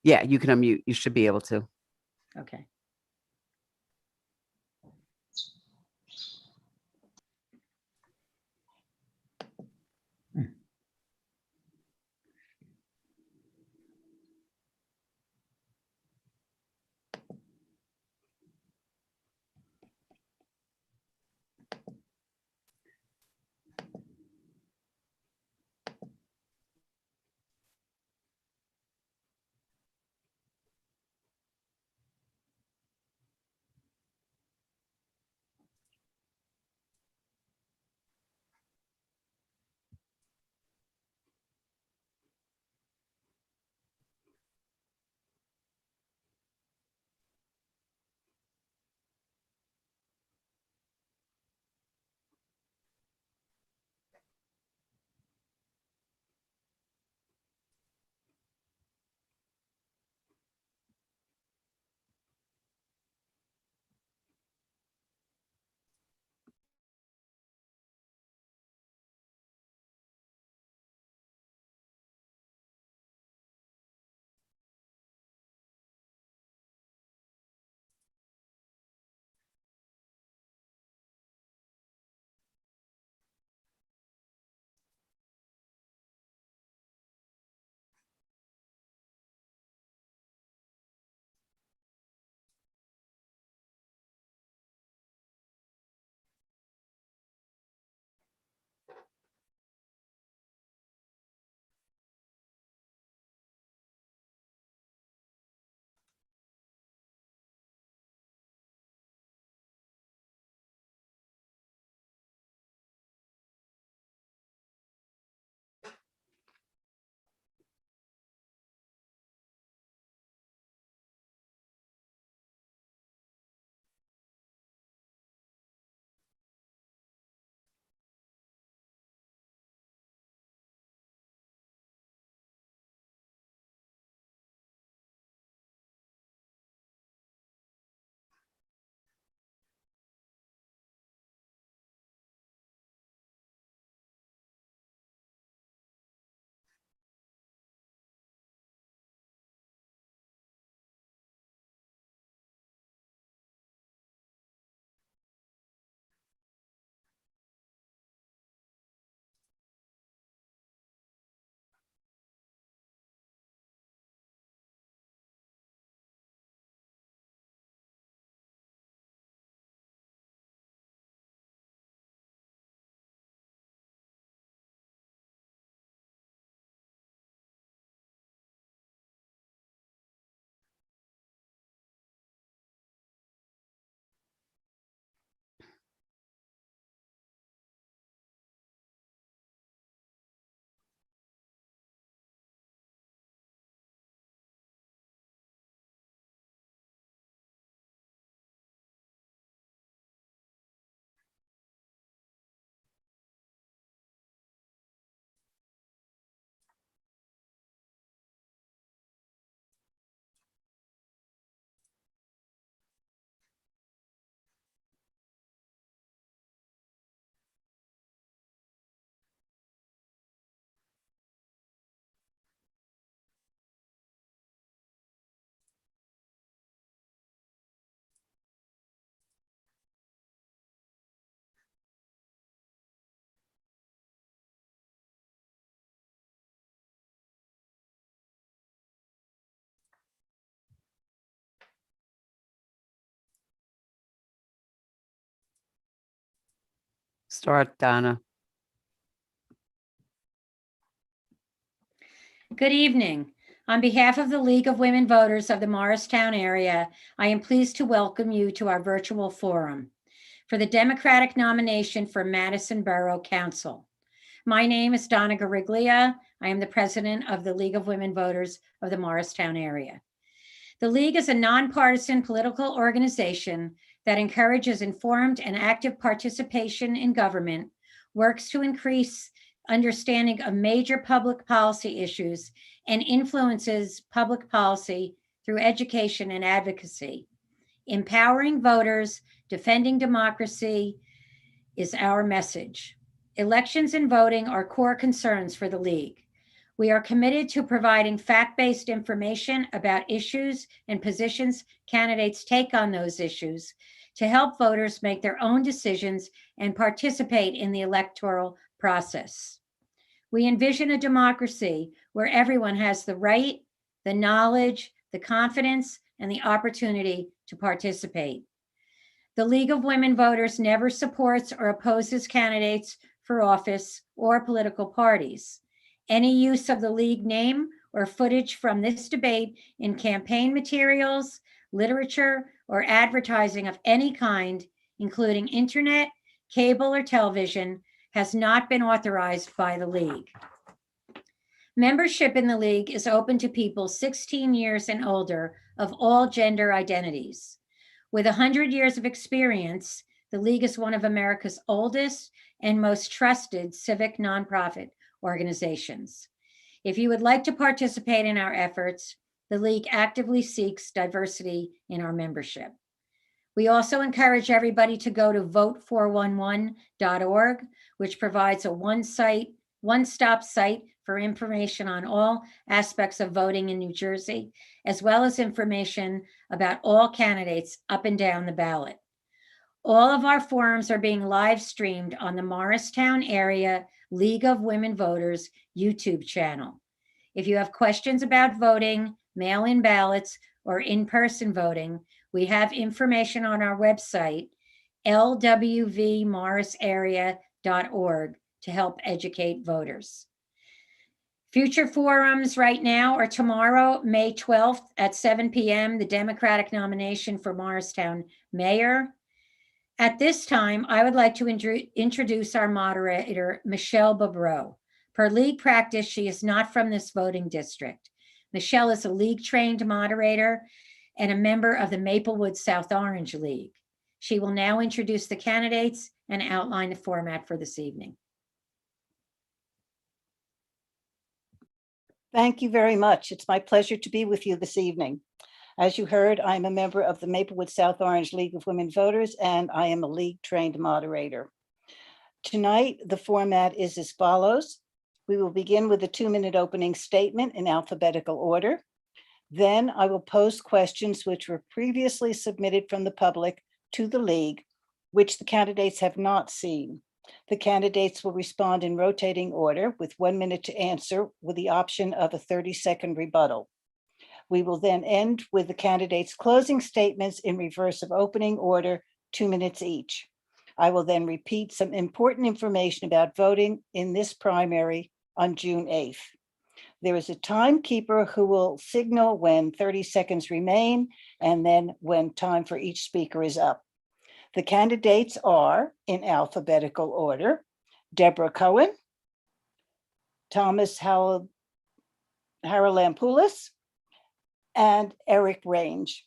Yeah, you can unmute. You should be able to. Okay. Start, Donna. Good evening. On behalf of the League of Women Voters of the Morristown area, I am pleased to welcome you to our virtual forum for the Democratic nomination for Madison Borough Council. My name is Donna Gariglia. I am the president of the League of Women Voters of the Morristown area. The League is a nonpartisan political organization that encourages informed and active participation in government, works to increase understanding of major public policy issues, and influences public policy through education and advocacy. Empowering voters, defending democracy is our message. Elections and voting are core concerns for the League. We are committed to providing fact-based information about issues and positions candidates take on those issues to help voters make their own decisions and participate in the electoral process. We envision a democracy where everyone has the right, the knowledge, the confidence, and the opportunity to participate. The League of Women Voters never supports or opposes candidates for office or political parties. Any use of the League name or footage from this debate in campaign materials, literature, or advertising of any kind, including internet, cable, or television, has not been authorized by the League. Membership in the League is open to people 16 years and older of all gender identities. With 100 years of experience, the League is one of America's oldest and most trusted civic nonprofit organizations. If you would like to participate in our efforts, the League actively seeks diversity in our membership. We also encourage everybody to go to vote411.org, which provides a one-stop site for information on all aspects of voting in New Jersey, as well as information about all candidates up and down the ballot. All of our forums are being live streamed on the Morristown Area League of Women Voters YouTube channel. If you have questions about voting, mail-in ballots, or in-person voting, we have information on our website, lwvmorrisarea.org, to help educate voters. Future forums right now are tomorrow, May 12th at 7 p.m., the Democratic nomination for Morristown Mayor. At this time, I would like to introduce our moderator, Michelle Bobreau. Per League practice, she is not from this voting district. Michelle is a League-trained moderator and a member of the Maplewood South Orange League. She will now introduce the candidates and outline the format for this evening. Thank you very much. It's my pleasure to be with you this evening. As you heard, I'm a member of the Maplewood South Orange League of Women Voters, and I am a League-trained moderator. Tonight, the format is as follows. We will begin with a 2-minute opening statement in alphabetical order. Then I will pose questions which were previously submitted from the public to the League, which the candidates have not seen. The candidates will respond in rotating order with 1 minute to answer with the option of a 30-second rebuttal. We will then end with the candidates' closing statements in reverse of opening order, 2 minutes each. I will then repeat some important information about voting in this primary on June 8th. There is a timekeeper who will signal when 30 seconds remain and then when time for each speaker is up. The candidates are, in alphabetical order, Deborah Cohen, Thomas Haralampoulos, and Eric Range.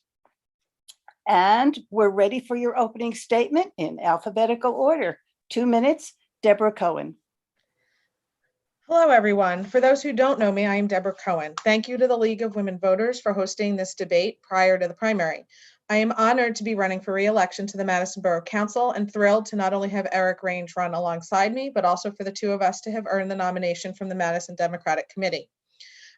And we're ready for your opening statement in alphabetical order. 2 minutes, Deborah Cohen. Hello, everyone. For those who don't know me, I am Deborah Cohen. Thank you to the League of Women Voters for hosting this debate prior to the primary. I am honored to be running for re-election to the Madison Borough Council and thrilled to not only have Eric Range run alongside me, but also for the two of us to have earned the nomination from the Madison Democratic Committee.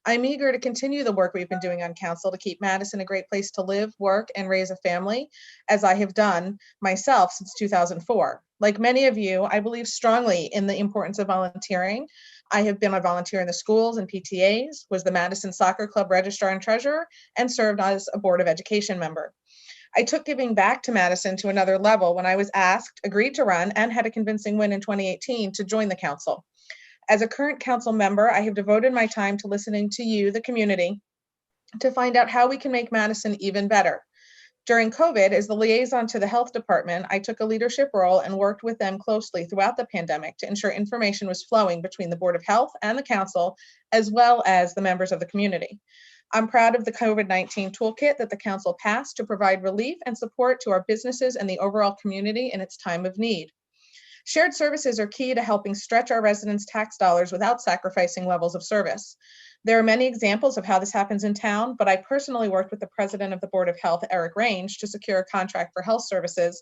I'm eager to continue the work we've been doing on council to keep Madison a great place to live, work, and raise a family, as I have done myself since 2004. Like many of you, I believe strongly in the importance of volunteering. I have been a volunteer in the schools and PTAs, was the Madison Soccer Club registrar and treasurer, and served as a Board of Education member. I took giving back to Madison to another level when I was asked, agreed to run, and had a convincing win in 2018 to join the council. As a current council member, I have devoted my time to listening to you, the community, to find out how we can make Madison even better. During COVID, as the liaison to the health department, I took a leadership role and worked with them closely throughout the pandemic to ensure information was flowing between the Board of Health and the council, as well as the members of the community. I'm proud of the COVID-19 toolkit that the council passed to provide relief and support to our businesses and the overall community in its time of need. Shared services are key to helping stretch our residents' tax dollars without sacrificing levels of service. There are many examples of how this happens in town, but I personally worked with the president of the Board of Health, Eric Range, to secure a contract for health services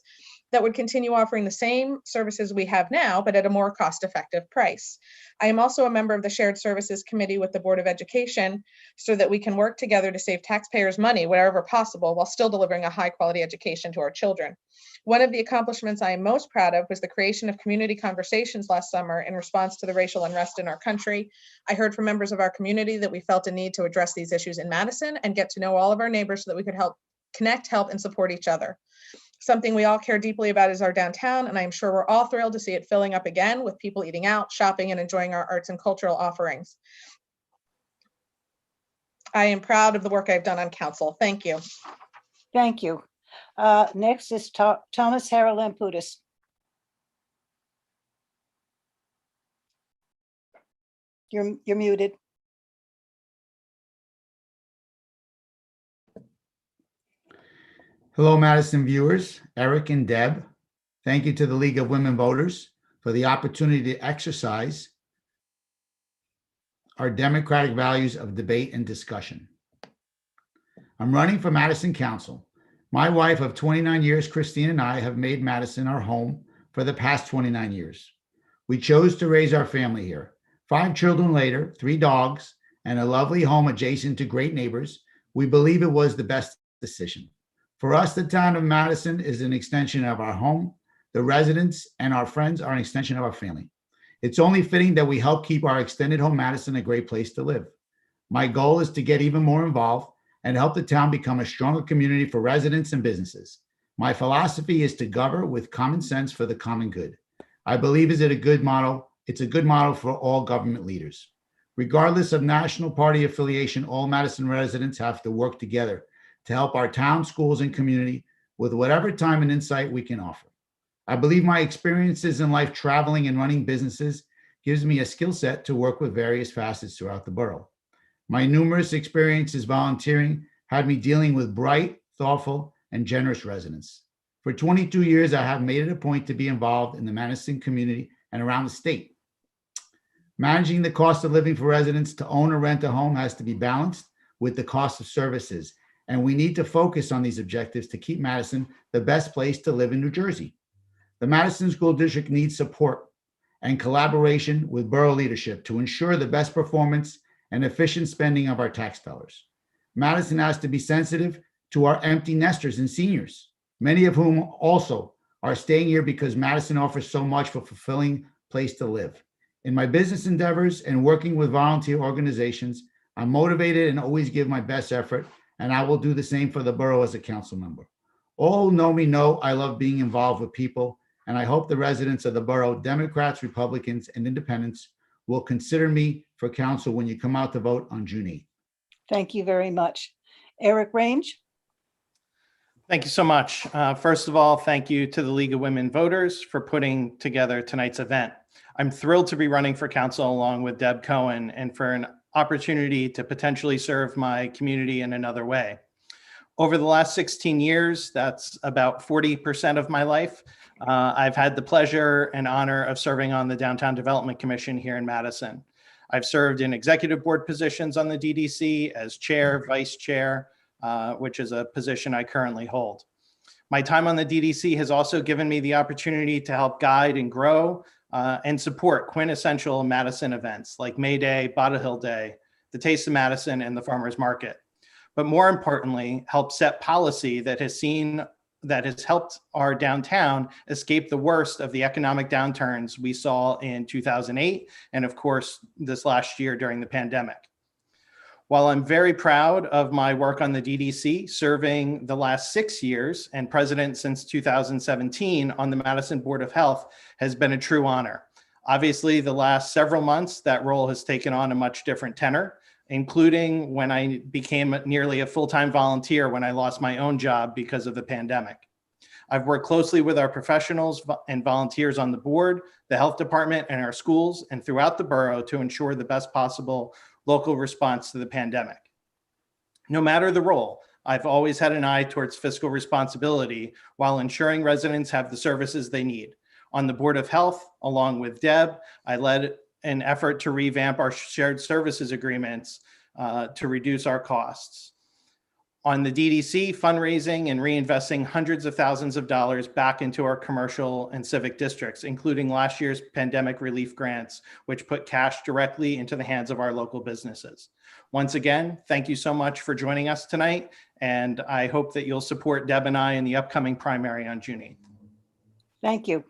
that would continue offering the same services we have now, but at a more cost-effective price. I am also a member of the Shared Services Committee with the Board of Education so that we can work together to save taxpayers money wherever possible while still delivering a high-quality education to our children. One of the accomplishments I am most proud of was the creation of community conversations last summer in response to the racial unrest in our country. I heard from members of our community that we felt a need to address these issues in Madison and get to know all of our neighbors so that we could connect, help, and support each other. Something we all care deeply about is our downtown, and I'm sure we're all thrilled to see it filling up again with people eating out, shopping, and enjoying our arts and cultural offerings. I am proud of the work I've done on council. Thank you. Thank you. Next is Thomas Haralamputis. You're muted. Hello, Madison viewers, Eric and Deb. Thank you to the League of Women Voters for the opportunity to exercise our democratic values of debate and discussion. I'm running for Madison Council. My wife of 29 years, Christine, and I have made Madison our home for the past 29 years. We chose to raise our family here. 5 children later, 3 dogs, and a lovely home adjacent to great neighbors. We believe it was the best decision. For us, the town of Madison is an extension of our home. The residents and our friends are an extension of our family. It's only fitting that we help keep our extended home Madison a great place to live. My goal is to get even more involved and help the town become a stronger community for residents and businesses. My philosophy is to govern with common sense for the common good. I believe it's a good model for all government leaders. Regardless of national party affiliation, all Madison residents have to work together to help our town, schools, and community with whatever time and insight we can offer. I believe my experiences in life traveling and running businesses gives me a skill set to work with various facets throughout the borough. My numerous experiences volunteering had me dealing with bright, thoughtful, and generous residents. For 22 years, I have made it a point to be involved in the Madison community and around the state. Managing the cost of living for residents to own or rent a home has to be balanced with the cost of services. And we need to focus on these objectives to keep Madison the best place to live in New Jersey. The Madison School District needs support and collaboration with borough leadership to ensure the best performance and efficient spending of our tax dollars. Madison has to be sensitive to our empty nesters and seniors, many of whom also are staying here because Madison offers so much for a fulfilling place to live. In my business endeavors and working with volunteer organizations, I'm motivated and always give my best effort, and I will do the same for the borough as a council member. All who know me know I love being involved with people, and I hope the residents of the borough, Democrats, Republicans, and Independents, will consider me for council when you come out to vote on June 8th. Thank you very much. Eric Range. Thank you so much. First of all, thank you to the League of Women Voters for putting together tonight's event. I'm thrilled to be running for council along with Deb Cohen and for an opportunity to potentially serve my community in another way. Over the last 16 years, that's about 40% of my life, I've had the pleasure and honor of serving on the Downtown Development Commission here in Madison. I've served in executive board positions on the DDC as chair, vice chair, which is a position I currently hold. My time on the DDC has also given me the opportunity to help guide and grow and support quintessential Madison events like May Day, Bottle Hill Day, the Taste of Madison, and the Farmers Market. But more importantly, help set policy that has helped our downtown escape the worst of the economic downturns we saw in 2008, and of course, this last year during the pandemic. While I'm very proud of my work on the DDC, serving the last 6 years and president since 2017 on the Madison Board of Health has been a true honor. Obviously, the last several months, that role has taken on a much different tenor, including when I became nearly a full-time volunteer when I lost my own job because of the pandemic. I've worked closely with our professionals and volunteers on the board, the health department, and our schools, and throughout the borough to ensure the best possible local response to the pandemic. No matter the role, I've always had an eye towards fiscal responsibility while ensuring residents have the services they need. On the Board of Health, along with Deb, I led an effort to revamp our shared services agreements to reduce our costs. on the DDC, fundraising and reinvesting hundreds of thousands of dollars back into our commercial and civic districts, including last year's pandemic relief grants, which put cash directly into the hands of our local businesses. Once again, thank you so much for joining us tonight, and I hope that you'll support Deb and I in the upcoming primary on June 8th. Thank you.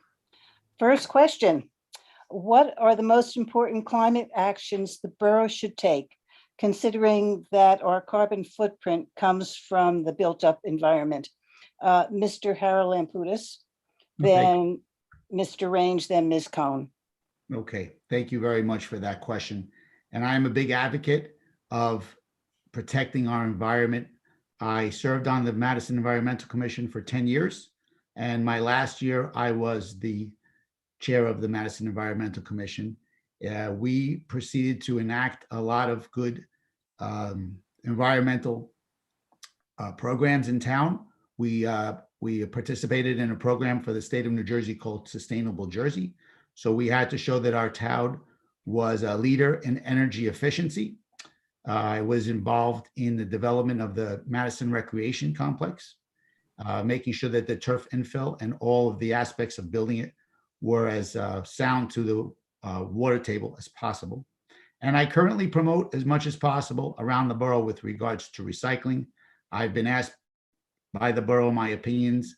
First question. What are the most important climate actions the borough should take, considering that our carbon footprint comes from the built-up environment? Mr. Haralamputis, then Mr. Range, then Ms. Cohn. Okay, thank you very much for that question. And I'm a big advocate of protecting our environment. I served on the Madison Environmental Commission for 10 years. And my last year, I was the chair of the Madison Environmental Commission. We proceeded to enact a lot of good environmental programs in town. We participated in a program for the state of New Jersey called Sustainable Jersey. So we had to show that our town was a leader in energy efficiency. I was involved in the development of the Madison Recreation Complex, making sure that the turf infill and all of the aspects of building it were as sound to the water table as possible. And I currently promote as much as possible around the borough with regards to recycling. I've been asked by the borough my opinions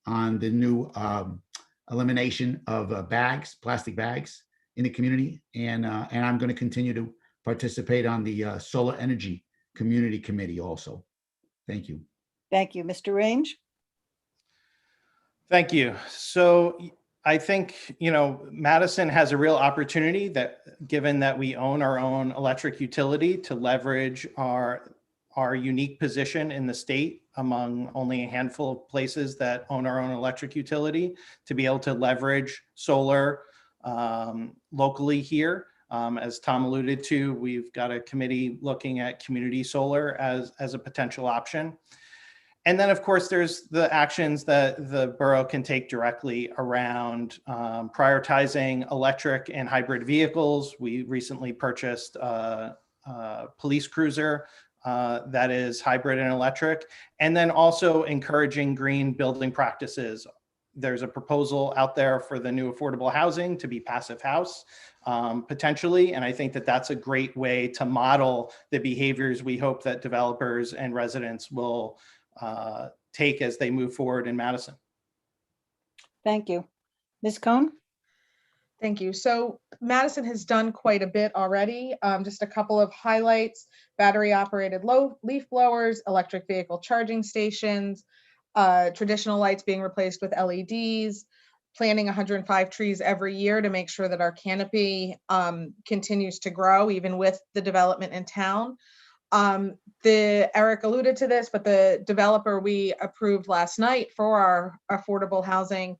on the new elimination of bags, plastic bags in the community. And I'm going to continue to participate on the Solar Energy Community Committee also. Thank you. Thank you. Mr. Range? Thank you. So I think, Madison has a real opportunity that, given that we own our own electric utility, to leverage our unique position in the state among only a handful of places that own our own electric utility, to be able to leverage solar locally here. As Tom alluded to, we've got a committee looking at community solar as a potential option. And then, of course, there's the actions that the borough can take directly around prioritizing electric and hybrid vehicles. We recently purchased a police cruiser that is hybrid and electric, and then also encouraging green building practices. There's a proposal out there for the new affordable housing to be passive house, potentially. And I think that that's a great way to model the behaviors we hope that developers and residents will take as they move forward in Madison. Thank you. Ms. Cohn? Thank you. So Madison has done quite a bit already. Just a couple of highlights: battery operated leaf blowers, electric vehicle charging stations, traditional lights being replaced with LEDs, planting 105 trees every year to make sure that our canopy continues to grow even with the development in town. Eric alluded to this, but the developer we approved last night for our affordable housing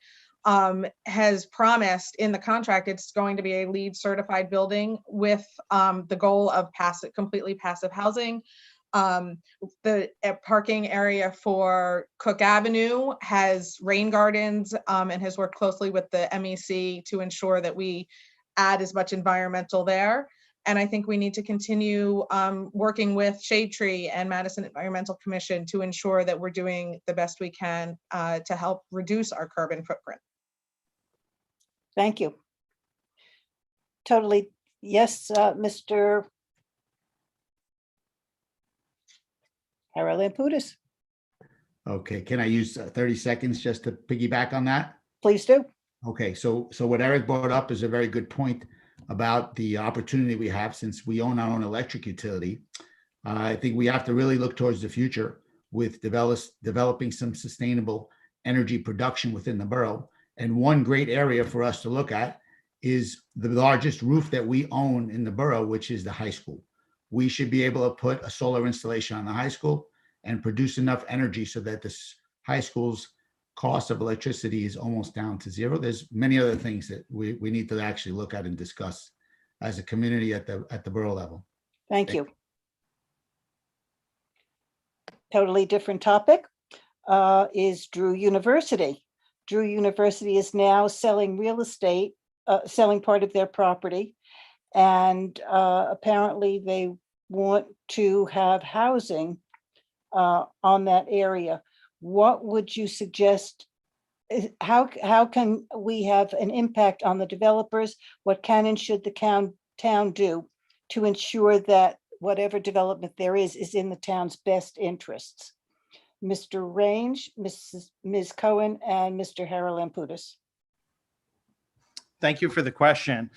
has promised in the contract it's going to be a LEED certified building with the goal of completely passive housing. The parking area for Cook Avenue has rain gardens and has worked closely with the MEC to ensure that we add as much environmental there. And I think we need to continue working with Shade Tree and Madison Environmental Commission to ensure that we're doing the best we can to help reduce our carbon footprint. Thank you. Totally. Yes, Mr. Haralamputis, Okay, can I use 30 seconds just to piggyback on that? please do. Okay, so what Eric brought up is a very good point about the opportunity we have since we own our own electric utility. I think we have to really look towards the future with developing some sustainable energy production within the borough. And one great area for us to look at is the largest roof that we own in the borough, which is the high school. We should be able to put a solar installation on the high school and produce enough energy so that this high school's cost of electricity is almost down to zero. There's many other things that we need to actually look at and discuss as a community at the borough level. Thank you. Totally different topic is Drew University. Drew University is now selling real estate, selling part of their property. And apparently they want to have housing on that area. What would you suggest? How can we have an impact on the developers? What can and should the town do to ensure that whatever development there is in the town's best interests? Mr. Range, Ms. Cohen, and Mr. Harold. Thank you for the question.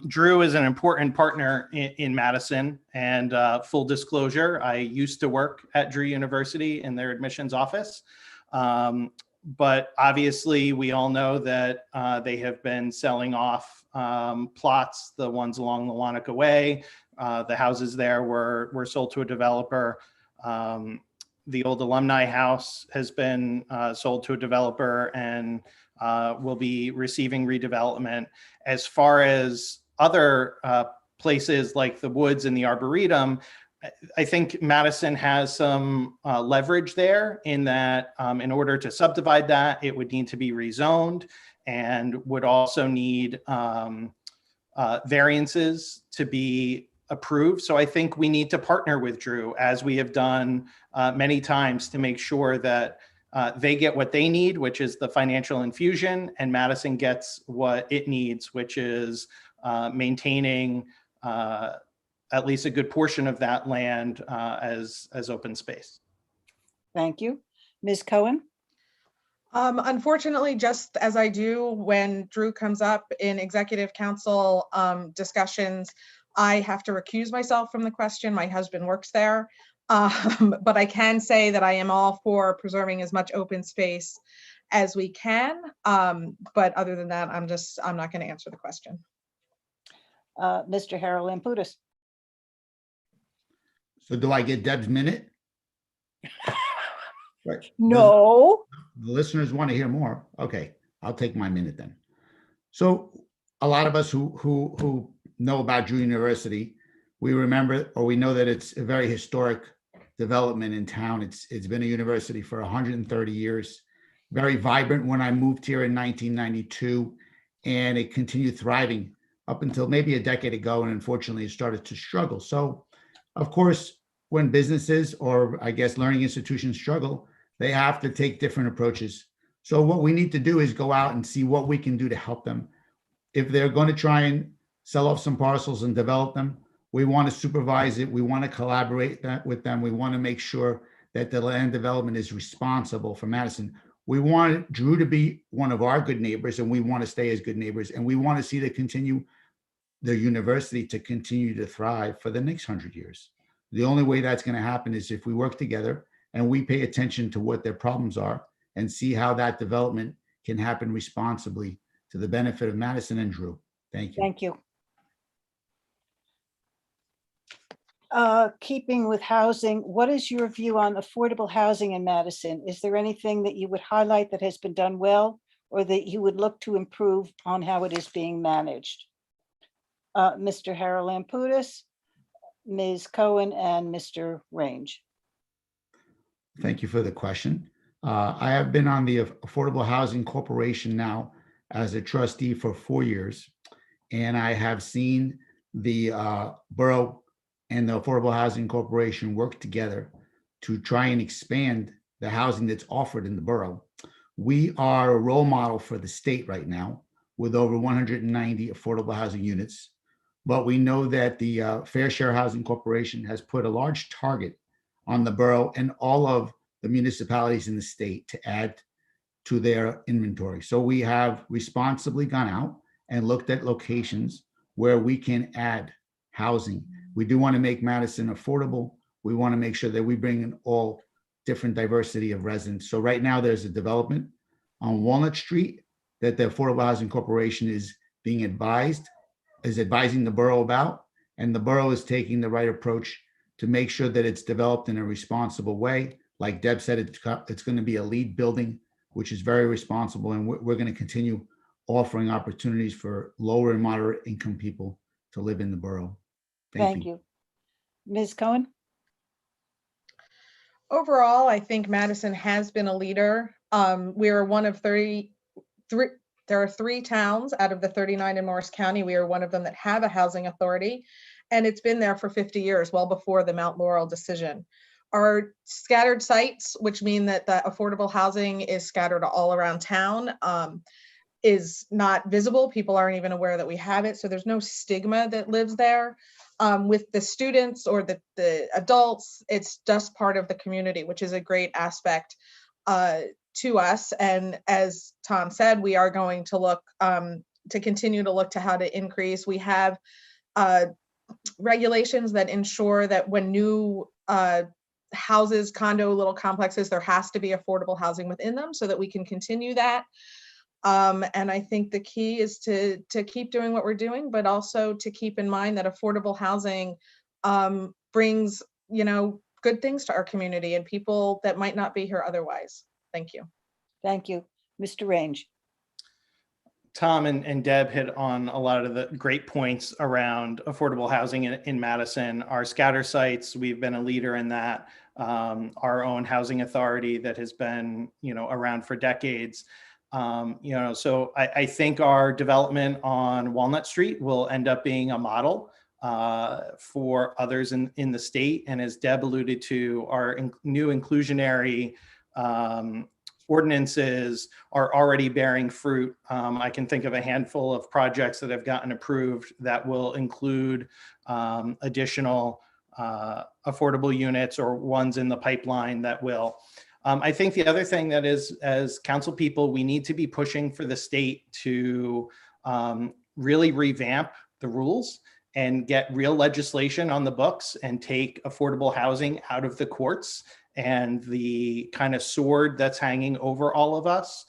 Drew is an important partner in Madison, and full disclosure, I used to work at Drew University in their admissions office. But obviously, we all know that they have been selling off plots, the ones along the Wanaka Way. The houses there were sold to a developer. The old alumni house has been sold to a developer and will be receiving redevelopment. As far as other places like the Woods and the Arboretum, I think Madison has some leverage there in that in order to subdivide that, it would need to be rezoned and would also need variances to be approved. So I think we need to partner with Drew, as we have done many times, to make sure that they get what they need, which is the financial infusion, and Madison gets what it needs, which is maintaining at least a good portion of that land as open space. Thank you. Ms. Cohen? Unfortunately, just as I do when Drew comes up in executive council discussions, I have to recuse myself from the question. My husband works there. But I can say that I am all for preserving as much open space as we can. But other than that, I'm not going to answer the question. Mr. Harold. So do I get Deb's minute? Right. No. The listeners want to hear more. Okay, I'll take my minute then. So a lot of us who know about Drew University, we remember, or we know that it's a very historic development in town. It's been a university for 130 years, very vibrant when I moved here in 1992, and it continued thriving up until maybe a decade ago, and unfortunately it started to struggle. So of course, when businesses, or I guess learning institutions, struggle, they have to take different approaches. So what we need to do is go out and see what we can do to help them. If they're going to try and sell off some parcels and develop them, we want to supervise it. We want to collaborate with them. We want to make sure that the land development is responsible for Madison. We want Drew to be one of our good neighbors, and we want to stay as good neighbors. And we want to see the university to continue to thrive for the next 100 years. The only way that's going to happen is if we work together and we pay attention to what their problems are and see how that development can happen responsibly to the benefit of Madison and Drew. Thank you. Thank you. Keeping with housing, what is your view on affordable housing in Madison? Is there anything that you would highlight that has been done well, or that you would look to improve on how it is being managed? Mr. Harold, Ms. Cohen, and Mr. Range. Thank you for the question. I have been on the Affordable Housing Corporation now as a trustee for 4 years, and I have seen the borough and the Affordable Housing Corporation work together to try and expand the housing that's offered in the borough. We are a role model for the state right now with over 190 affordable housing units, but we know that the Fair Share Housing Corporation has put a large target on the borough and all of the municipalities in the state to add to their inventory. So we have responsibly gone out and looked at locations where we can add housing. We do want to make Madison affordable. We want to make sure that we bring in all different diversity of residents. So right now there's a development on Walnut Street that the Affordable Housing Corporation is advising the borough about, and the borough is taking the right approach to make sure that it's developed in a responsible way. Like Deb said, it's going to be a LEED building, which is very responsible, and we're going to continue offering opportunities for lower and moderate income people to live in the borough. Thank you. Ms. Cohen? Overall, I think Madison has been a leader. We are one of 33. There are 3 towns out of the 39 in Morris County. We are one of them that have a housing authority, and it's been there for 50 years, well before the Mount Laurel decision. Our scattered sites, which mean that the affordable housing is scattered all around town, is not visible. People aren't even aware that we have it. So there's no stigma that lives there. With the students or the adults, it's just part of the community, which is a great aspect to us. And as Tom said, we are going to look to continue to look to how to increase. We have regulations that ensure that when new houses, condo, little complexes, there has to be affordable housing within them so that we can continue that. And I think the key is to keep doing what we're doing, but also to keep in mind that affordable housing brings, good things to our community and people that might not be here otherwise. Thank you. Thank you. Mr. Range. Tom and Deb hit on a lot of the great points around affordable housing in Madison. Our scatter sites, we've been a leader in that. Our own housing authority that has been, around for decades. So I think our development on Walnut Street will end up being a model for others in the state. And as Deb alluded to, our new inclusionary ordinances are already bearing fruit. I can think of a handful of projects that have gotten approved that will include additional affordable units or ones in the pipeline that will. I think the other thing that is, as council people, we need to be pushing for the state to really revamp the rules and get real legislation on the books and take affordable housing out of the courts and the kind of sword that's hanging over all of us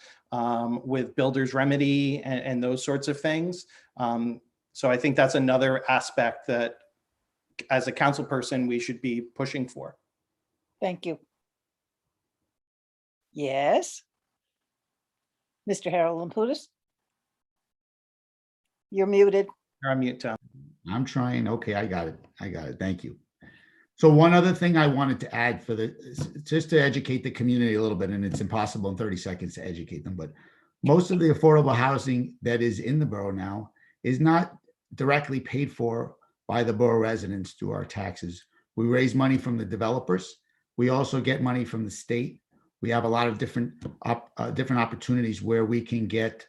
with builder's remedy and those sorts of things. So I think that's another aspect that as a council person, we should be pushing for. Thank you. Yes. Mr. Harold Lamputis. You're muted. You're on mute, Tom. I'm trying. Okay, I got it. Thank you. So one other thing I wanted to add just to educate the community a little bit, and it's impossible in 30 seconds to educate them, but most of the affordable housing that is in the borough now is not directly paid for by the borough residents through our taxes. We raise money from the developers. We also get money from the state. We have a lot of different opportunities where we can get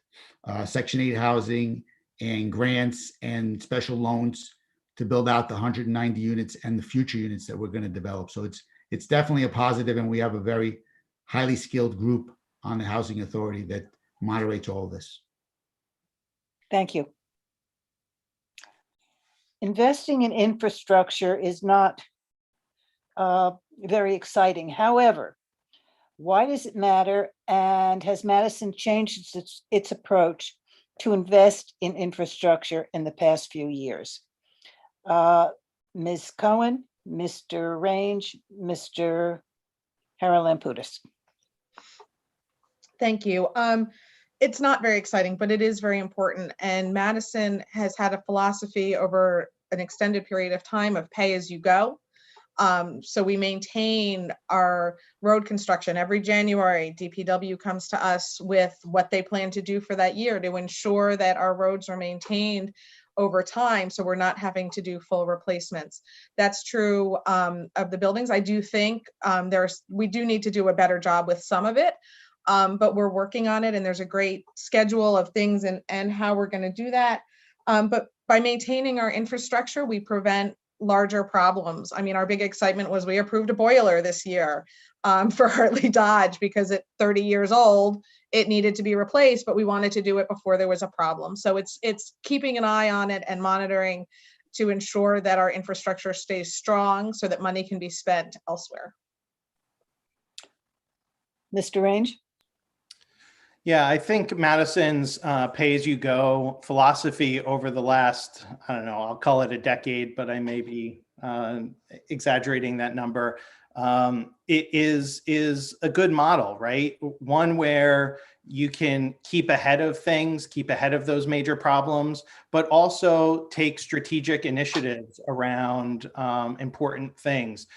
Section 8 housing and grants and special loans to build out the 190 units and the future units that we're going to develop. So it's definitely a positive, and we have a very highly skilled group on the Housing Authority that moderates all of this. Thank you. Investing in infrastructure is not very exciting. However, why does it matter? And has Madison changed its approach to invest in infrastructure in the past few years? Ms. Cohen, Mr. Range, Mr. Harold Lamputis. Thank you. It's not very exciting, but it is very important. And Madison has had a philosophy over an extended period of time of pay as you go. So we maintain our road construction. Every January, DPW comes to us with what they plan to do for that year to ensure that our roads are maintained over time, so we're not having to do full replacements. That's true of the buildings. I do think we do need to do a better job with some of it, but we're working on it, and there's a great schedule of things and how we're going to do that. But by maintaining our infrastructure, we prevent larger problems. I mean, our big excitement was we approved a boiler this year for Hartley Dodge because at 30 years old, it needed to be replaced, but we wanted to do it before there was a problem. So it's keeping an eye on it and monitoring to ensure that our infrastructure stays strong so that money can be spent elsewhere. Mr. Range? Yeah, I think Madison's pay-as-you-go philosophy over the last, I don't know, I'll call it a decade, but I may be exaggerating that number. It is a good model, right? One where you can keep ahead of things, keep ahead of those major problems, but also take strategic initiatives around important things.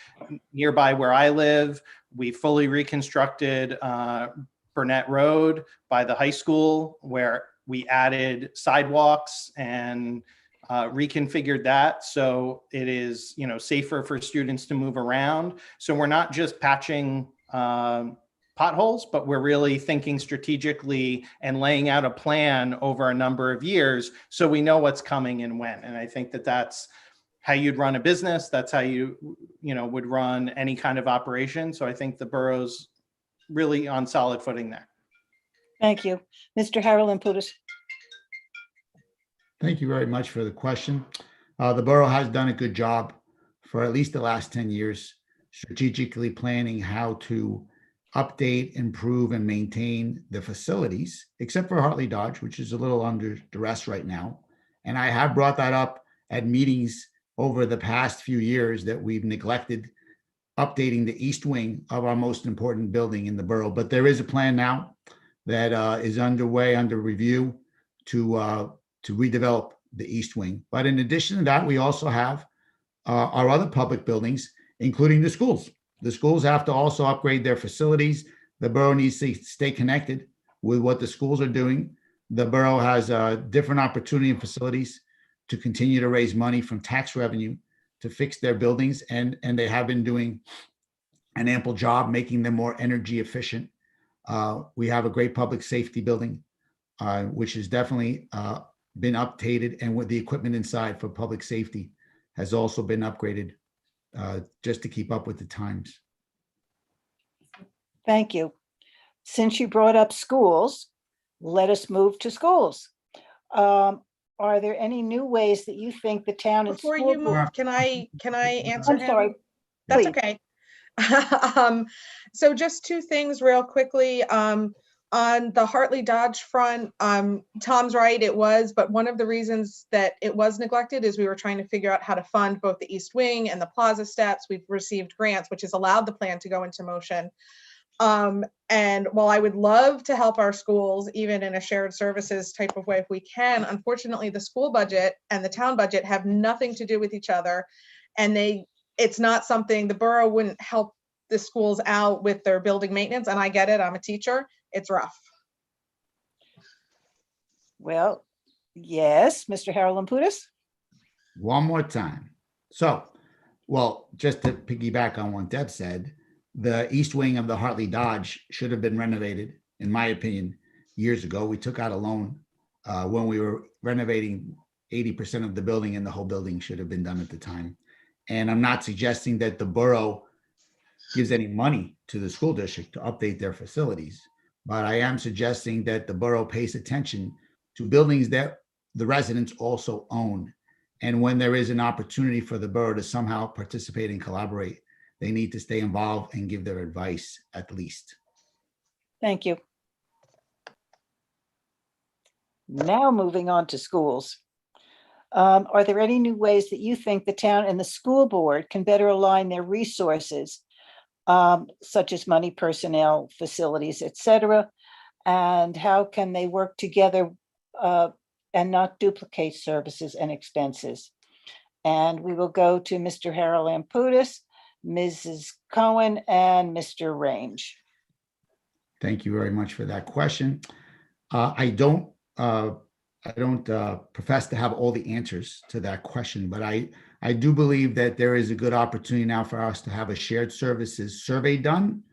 Nearby where I live, we fully reconstructed Burnett Road by the high school, where we added sidewalks and reconfigured that so it is, safer for students to move around. So we're not just patching potholes, but we're really thinking strategically and laying out a plan over a number of years so we know what's coming and when. And I think that that's how you'd run a business. That's how you would run any kind of operation. So I think the borough's really on solid footing there. Thank you. Mr. Harold Lamputis. Thank you very much for the question. The borough has done a good job for at least the last 10 years, strategically planning how to update, improve, and maintain the facilities, except for Hartley Dodge, which is a little under duress right now. And I have brought that up at meetings over the past few years that we've neglected updating the east wing of our most important building in the borough. But there is a plan now that is underway, under review, to redevelop the east wing. But in addition to that, we also have our other public buildings, including the schools. The schools have to also upgrade their facilities. The borough needs to stay connected with what the schools are doing. The borough has a different opportunity in facilities to continue to raise money from tax revenue to fix their buildings. And they have been doing an ample job making them more energy efficient. We have a great public safety building, which has definitely been updated, and with the equipment inside for public safety has also been upgraded just to keep up with the times. Thank you. Since you brought up schools, let us move to schools. Are there any new ways that you think the town and Before school you board? move, can I answer I'm him? sorry. That's Please. okay. So just two things real quickly. On the Hartley Dodge front, Tom's right, it was, but one of the reasons that it was neglected is we were trying to figure out how to fund both the East Wing and the Plaza steps. We've received grants, which has allowed the plan to go into motion. And while I would love to help our schools, even in a shared services type of way, if we can, unfortunately, the school budget and the town budget have nothing to do with each other. And it's not something, the borough wouldn't help the schools out with their building maintenance. And I get it, I'm a teacher, it's rough. Well, yes, Mr. Harold Lamputis. One more time. So, well, just to piggyback on what Deb said, the east wing of the Hartley Dodge should have been renovated, in my opinion, years ago. We took out a loan when we were renovating 80% of the building, and the whole building should have been done at the time. And I'm not suggesting that the borough gives any money to the school district to update their facilities, but I am suggesting that the borough pays attention to buildings that the residents also own. And when there is an opportunity for the borough to somehow participate and collaborate, they need to stay involved and give their advice at least. Thank you. Now moving on to schools. Are there any new ways that you think the town and the school board can better align their resources, such as money, personnel, facilities, etc.? And how can they work together and not duplicate services and expenses? And we will go to Mr. Harold Lamputis, Mrs. Cohen, and Mr. Range. Thank you very much for that question. I don't profess to have all the answers to that question, but I do believe that there is a good opportunity now for us to have a shared services survey done.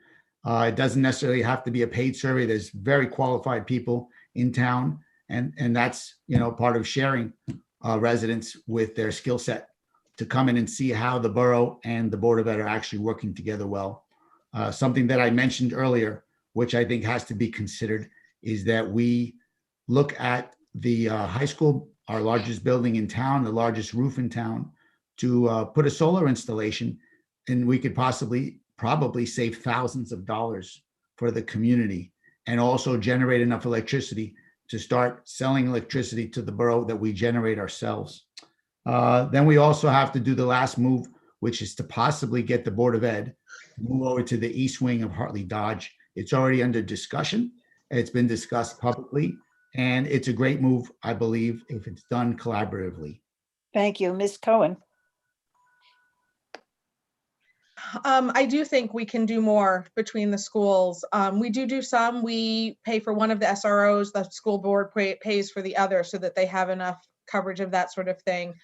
It doesn't necessarily have to be a paid survey. There's very qualified people in town, and that's part of sharing residents with their skill set to come in and see how the borough and the Board of Ed are actually working together well. Something that I mentioned earlier, which I think has to be considered, is that we look at the high school, our largest building in town, the largest roof in town, to put a solar installation, and we could probably save thousands of dollars for the community, and also generate enough electricity to start selling electricity to the borough that we generate ourselves. Then we also have to do the last move, which is to possibly get the Board of Ed to move over to the east wing of Hartley Dodge. It's already under discussion. It's been discussed publicly, and it's a great move, I believe, if it's done collaboratively. Thank you. Ms. Cohen. I do think we can do more between the schools. We do some. We pay for one of the SROs. The school board pays for the other so that they have enough coverage of that sort of thing.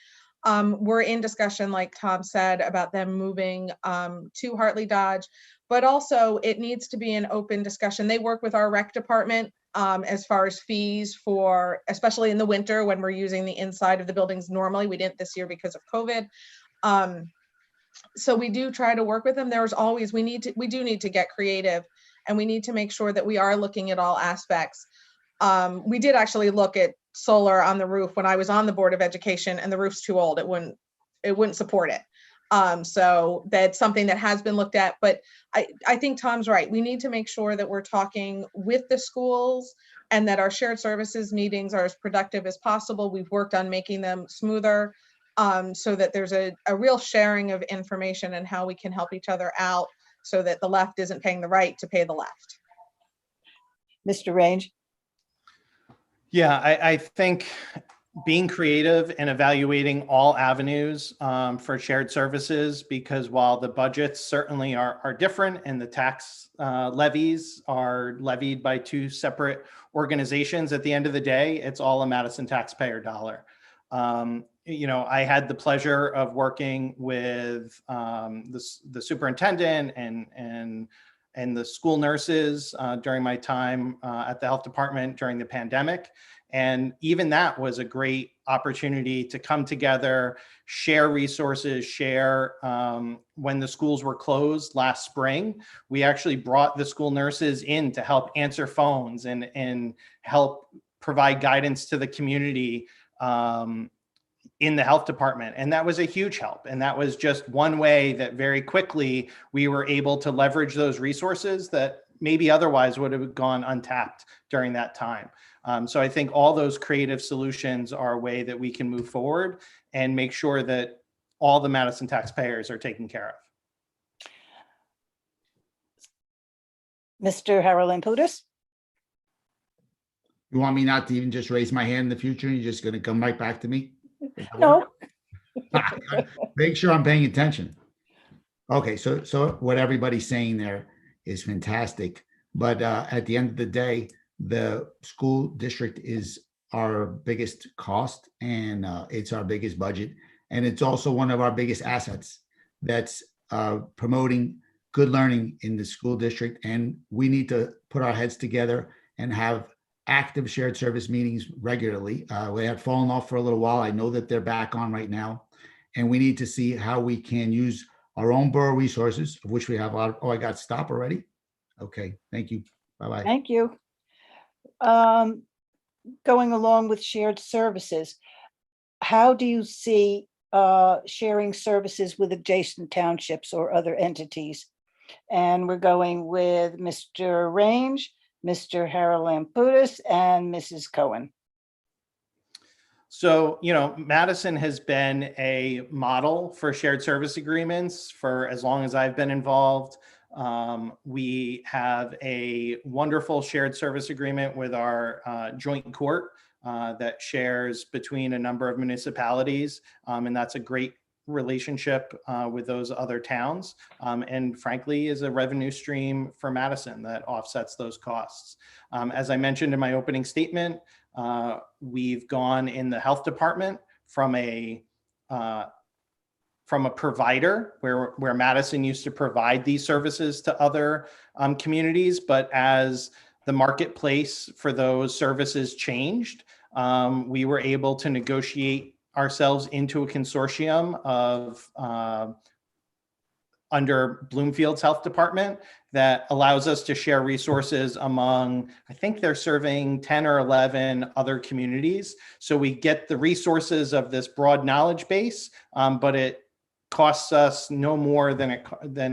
We're in discussion, like Tom said, about them moving to Hartley Dodge, but also it needs to be an open discussion. They work with our rec department as far as fees for, especially in the winter when we're using the inside of the buildings. Normally we didn't this year because of COVID. So we do try to work with them. There's always, we do need to get creative, and we need to make sure that we are looking at all aspects. We did actually look at solar on the roof when I was on the Board of Education, and the roof's too old. It wouldn't support it. So that's something that has been looked at, but I think Tom's right. We need to make sure that we're talking with the schools and that our shared services meetings are as productive as possible. We've worked on making them smoother so that there's a real sharing of information and how we can help each other out so that the left isn't paying the right to pay the left. Mr. Range? Yeah, I think being creative and evaluating all avenues for shared services, because while the budgets certainly are different and the tax levies are levied by two separate organizations, at the end of the day, it's all a Madison taxpayer dollar. You know, I had the pleasure of working with the superintendent and the school nurses during my time at the health department during the pandemic. And even that was a great opportunity to come together, share resources, share when the schools were closed last spring. We actually brought the school nurses in to help answer phones and help provide guidance to the community in the health department. And that was a huge help. And that was just one way that very quickly we were able to leverage those resources that maybe otherwise would have gone untapped during that time. So I think all those creative solutions are a way that we can move forward and make sure that all the Madison taxpayers are taken care of. Mr. Harold-Lamputis? You want me not to even just raise my hand in the future? You're just going to come right back to me? No. Make sure I'm paying attention. Okay, so what everybody's saying there is fantastic. But at the end of the day, the school district is our biggest cost, and it's our biggest budget. And it's also one of our biggest assets that's promoting good learning in the school district. And we need to put our heads together and have active shared service meetings regularly. We had fallen off for a little while. I know that they're back on right now. And we need to see how we can use our own borough resources, of which we have a lot of. Oh, I got stopped already? Okay, thank you. Bye-bye. Thank you. Going along with shared services, how do you see sharing services with adjacent townships or other entities? And we're going with Mr. Range, Mr. Harold-Lamputis, and Mrs. Cohen. So, you know, Madison has been a model for shared service agreements for as long as I've been involved. We have a wonderful shared service agreement with our joint court that shares between a number of municipalities. And that's a great relationship with those other towns. And frankly, is a revenue stream for Madison that offsets those costs. As I mentioned in my opening statement, we've gone in the health department from a provider where Madison used to provide these services to other communities, but as the marketplace for those services changed, we were able to negotiate ourselves into a consortium of under Bloomfield's health department that allows us to share resources among, I think they're serving 10 or 11 other communities. So we get the resources of this broad knowledge base, but it costs us no more than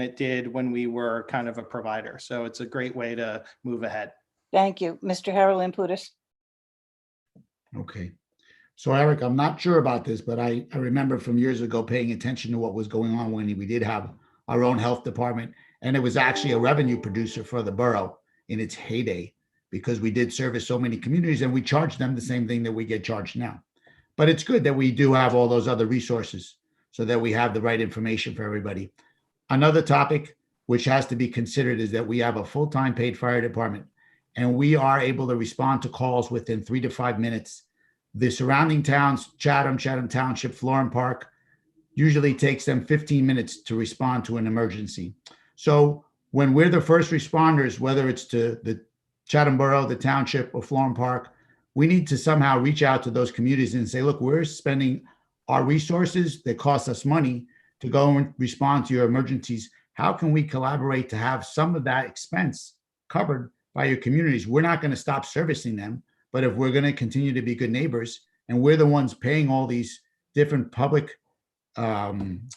it did when we were kind of a provider. So it's a great way to move ahead. Thank you. Mr. Harold-Lamputis. Okay. So Eric, I'm not sure about this, but I remember from years ago paying attention to what was going on when we did have our own health department. And it was actually a revenue producer for the borough in its heyday, because we did service so many communities and we charged them the same thing that we get charged now. But it's good that we do have all those other resources so that we have the right information for everybody. Another topic which has to be considered is that we have a full-time paid fire department, and we are able to respond to calls within 3 to 5 minutes The surrounding towns, Chatham Township, Florham Park, usually takes them 15 minutes to respond to an emergency. So when we're the first responders, whether it's to the Chatham Borough, the township, or Florham Park, we need to somehow reach out to those communities and say, look, we're spending our resources that cost us money to go and respond to your emergencies. How can we collaborate to have some of that expense covered by your communities? We're not going to stop servicing them, but if we're going to continue to be good neighbors and we're the ones paying all these different public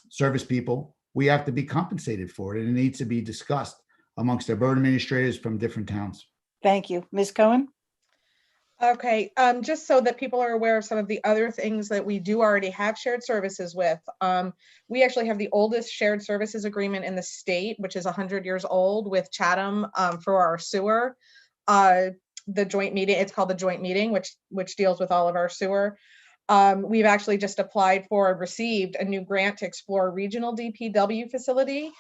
service people, we have to be compensated for it, and it needs to be discussed amongst the borough administrators from different towns. Thank you. Ms. Cohen? Okay, just so that people are aware of some of the other things that we do already have shared services with. We actually have the oldest shared services agreement in the state, which is 100 years old, with Chatham for our sewer. The joint meeting, it's called the joint meeting, which deals with all of our sewer. We've actually just applied for and received a new grant to explore a regional DPW facility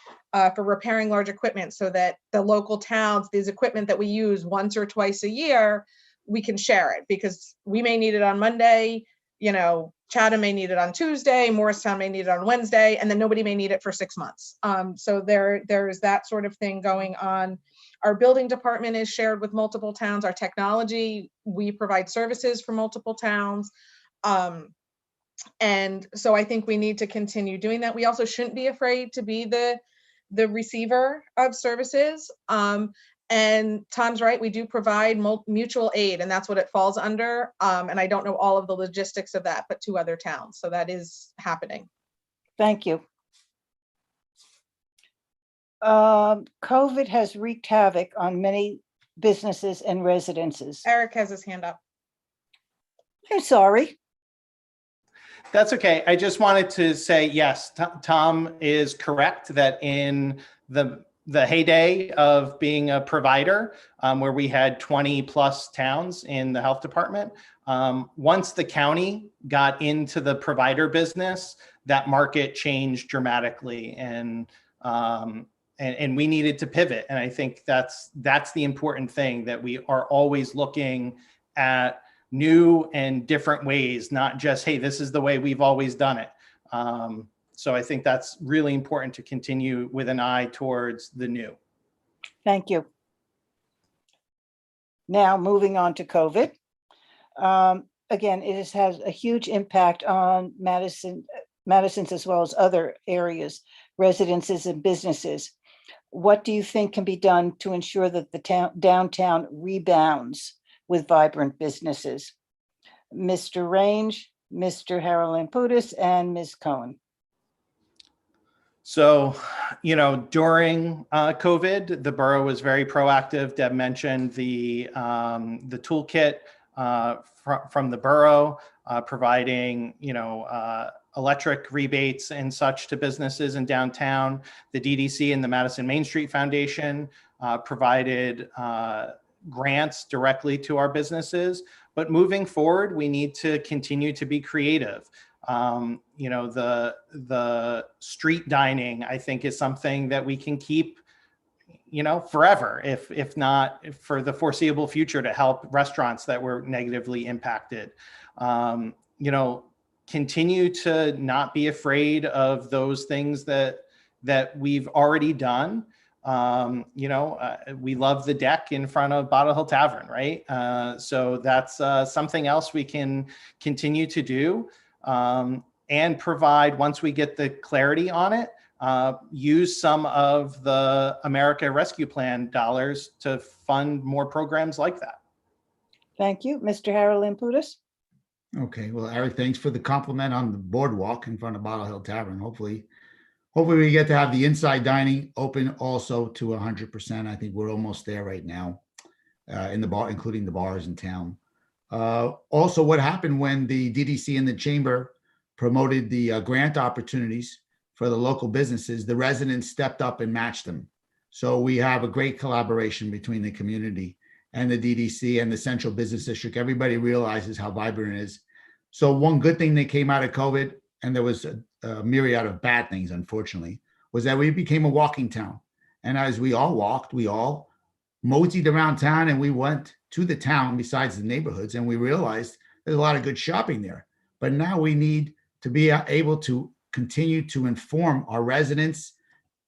for repairing large equipment, so that the local towns, these equipment that we use once or twice a year, we can share it, because we may need it on Monday, Chatham may need it on Tuesday, Morristown may need it on Wednesday, and then nobody may need it for 6 months. So there's that sort of thing going on. Our building department is shared with multiple towns. Our technology, we provide services for multiple towns. And so I think we need to continue doing that. We also shouldn't be afraid to be the receiver of services. And Tom's right, we do provide mutual aid, and that's what it falls under. And I don't know all of the logistics of that, but to other towns. So that is happening. Thank you. COVID has wreaked havoc on many businesses and residences. Eric has his hand up. I'm sorry. That's okay. I just wanted to say, yes, Tom is correct that in the heyday of being a provider, where we had 20 plus towns in the health department, once the county got into the provider business, that market changed dramatically, and we needed to pivot. And I think that's the important thing, that we are always looking at new and different ways, not just, hey, this is the way we've always done it. So I think that's really important to continue with an eye towards the new. Thank you. Now, moving on to COVID. Again, it has had a huge impact on Madison's as well as other areas, residences and businesses. What do you think can be done to ensure that the downtown rebounds with vibrant businesses? Mr. Range, Mr. Harold-Lamputis, and Ms. Cohen. So, during COVID, the borough was very proactive. Deb mentioned the toolkit from the borough, providing, electric rebates and such to businesses in downtown. The DDC and the Madison Main Street Foundation provided grants directly to our businesses. But moving forward, we need to continue to be creative. The street dining, I think, is something that we can keep, forever, if not for the foreseeable future, to help restaurants that were negatively impacted. Continue to not be afraid of those things that we've already done. We love the deck in front of Bottle Hill Tavern, right? So that's something else we can continue to do. And provide, once we get the clarity on it, use some of the America Rescue Plan dollars to fund more programs like that. Thank you. Mr. Harold-Lamputis. Okay, well, Eric, thanks for the compliment on the boardwalk in front of Bottle Hill Tavern. Hopefully we get to have the inside dining open also to 100%. I think we're almost there right now, in the bar, including the bars in town. Also, what happened when the DDC and the chamber promoted the grant opportunities for the local businesses, the residents stepped up and matched them. So we have a great collaboration between the community and the DDC and the Central Business District. Everybody realizes how vibrant it is. So one good thing that came out of COVID, and there was a myriad of bad things, unfortunately, was that we became a walking town. And as we all walked, we all moseyed around town, and we went to the town besides the neighborhoods, and we realized There's a lot of good shopping there. But now we need to be able to continue to inform our residents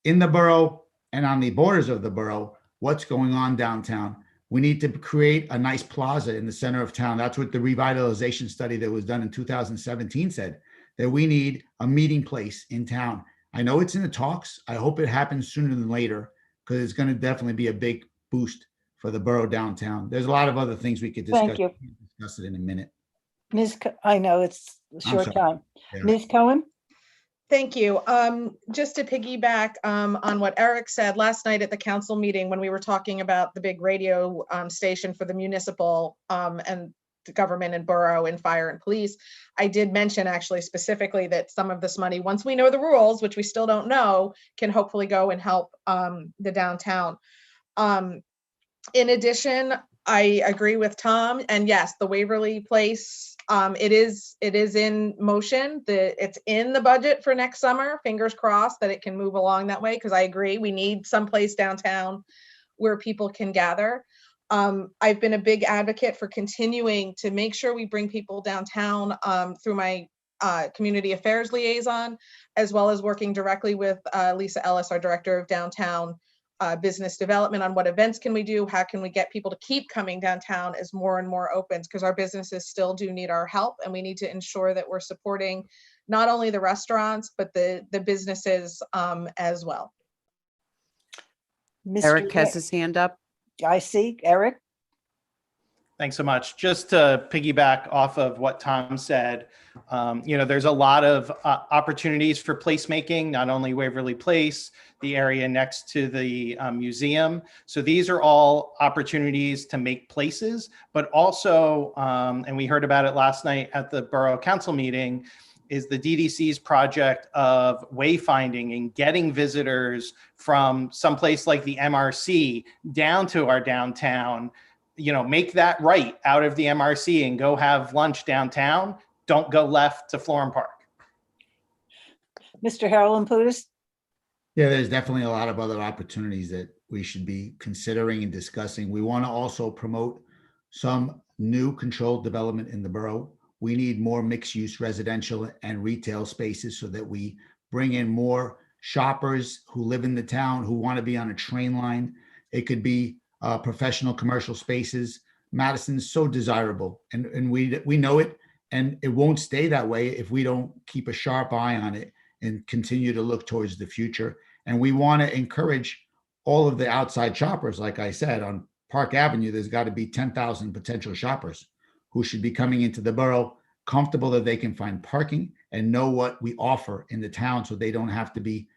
in the borough and on the borders of the borough what's going on downtown. We need to create a nice plaza in the center of town. That's what the revitalization study that was done in 2017 said, that we need a meeting place in town. I know it's in the talks. I hope it happens sooner than later, because it's going to definitely be a big boost for the borough downtown. There's a lot of other things we could discuss. Thank you. We'll discuss it in a minute. I know it's a I'm short sorry. time. Yeah. Ms. Cohen? Thank you. Just to piggyback on what Eric said last night at the council meeting, when we were talking about the big radio station for the municipal and the government and borough and fire and police, I did mention actually specifically that some of this money, once we know the rules, which we still don't know, can hopefully go and help the downtown. In addition, I agree with Tom, and yes, the Waverly Place, it is in motion. It's in the budget for next summer. Fingers crossed that it can move along that way, because I agree, we need some place downtown where people can gather. I've been a big advocate for continuing to make sure we bring people downtown through my community affairs liaison, as well as working directly with Lisa Ellis, our director of downtown business development, on what events can we do, how can we get people to keep coming downtown as more and more opens, because our businesses still do need our help, and we need to ensure that we're supporting not only the restaurants but the businesses as well. Eric has his hand up. I see. Eric? Thanks so much. Just to piggyback off of what Tom said, there's a lot of opportunities for placemaking, not only Waverly Place, the area next to the museum. So these are all opportunities to make places, but also, and we heard about it last night at the Borough Council meeting, is the DDC's project of wayfinding and getting visitors from someplace like the MRC down to our downtown. Make that right out of the MRC and go have lunch downtown. Don't go left to Florham Park. Mr. Harold Poutis? Yeah, there's definitely a lot of other opportunities that we should be considering and discussing. We want to also promote some new controlled development in the borough. We need more mixed-use residential and retail spaces so that we bring in more shoppers who live in the town, who want to be on a train line. It could be professional commercial spaces. Madison's so desirable, and we know it, and it won't stay that way if we don't keep a sharp eye on it and continue to look towards the future. And we want to encourage all of the outside shoppers. Like I said, on Park Avenue, there's got to be 10,000 potential shoppers who should be coming into the borough, comfortable that they can find parking and know what we offer in the town, so they don't have to be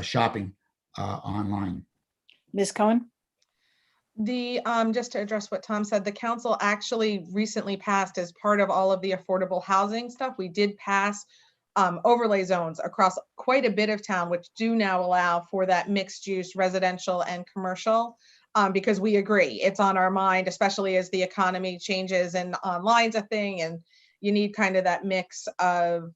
shopping online. Ms. Cohen? Just to address what Tom said, the council actually recently passed, as part of all of the affordable housing stuff, we did pass overlay zones across quite a bit of town, which do now allow for that mixed use residential and commercial, because we agree it's on our mind, especially as the economy changes and online's a thing, and you need kind of that mix of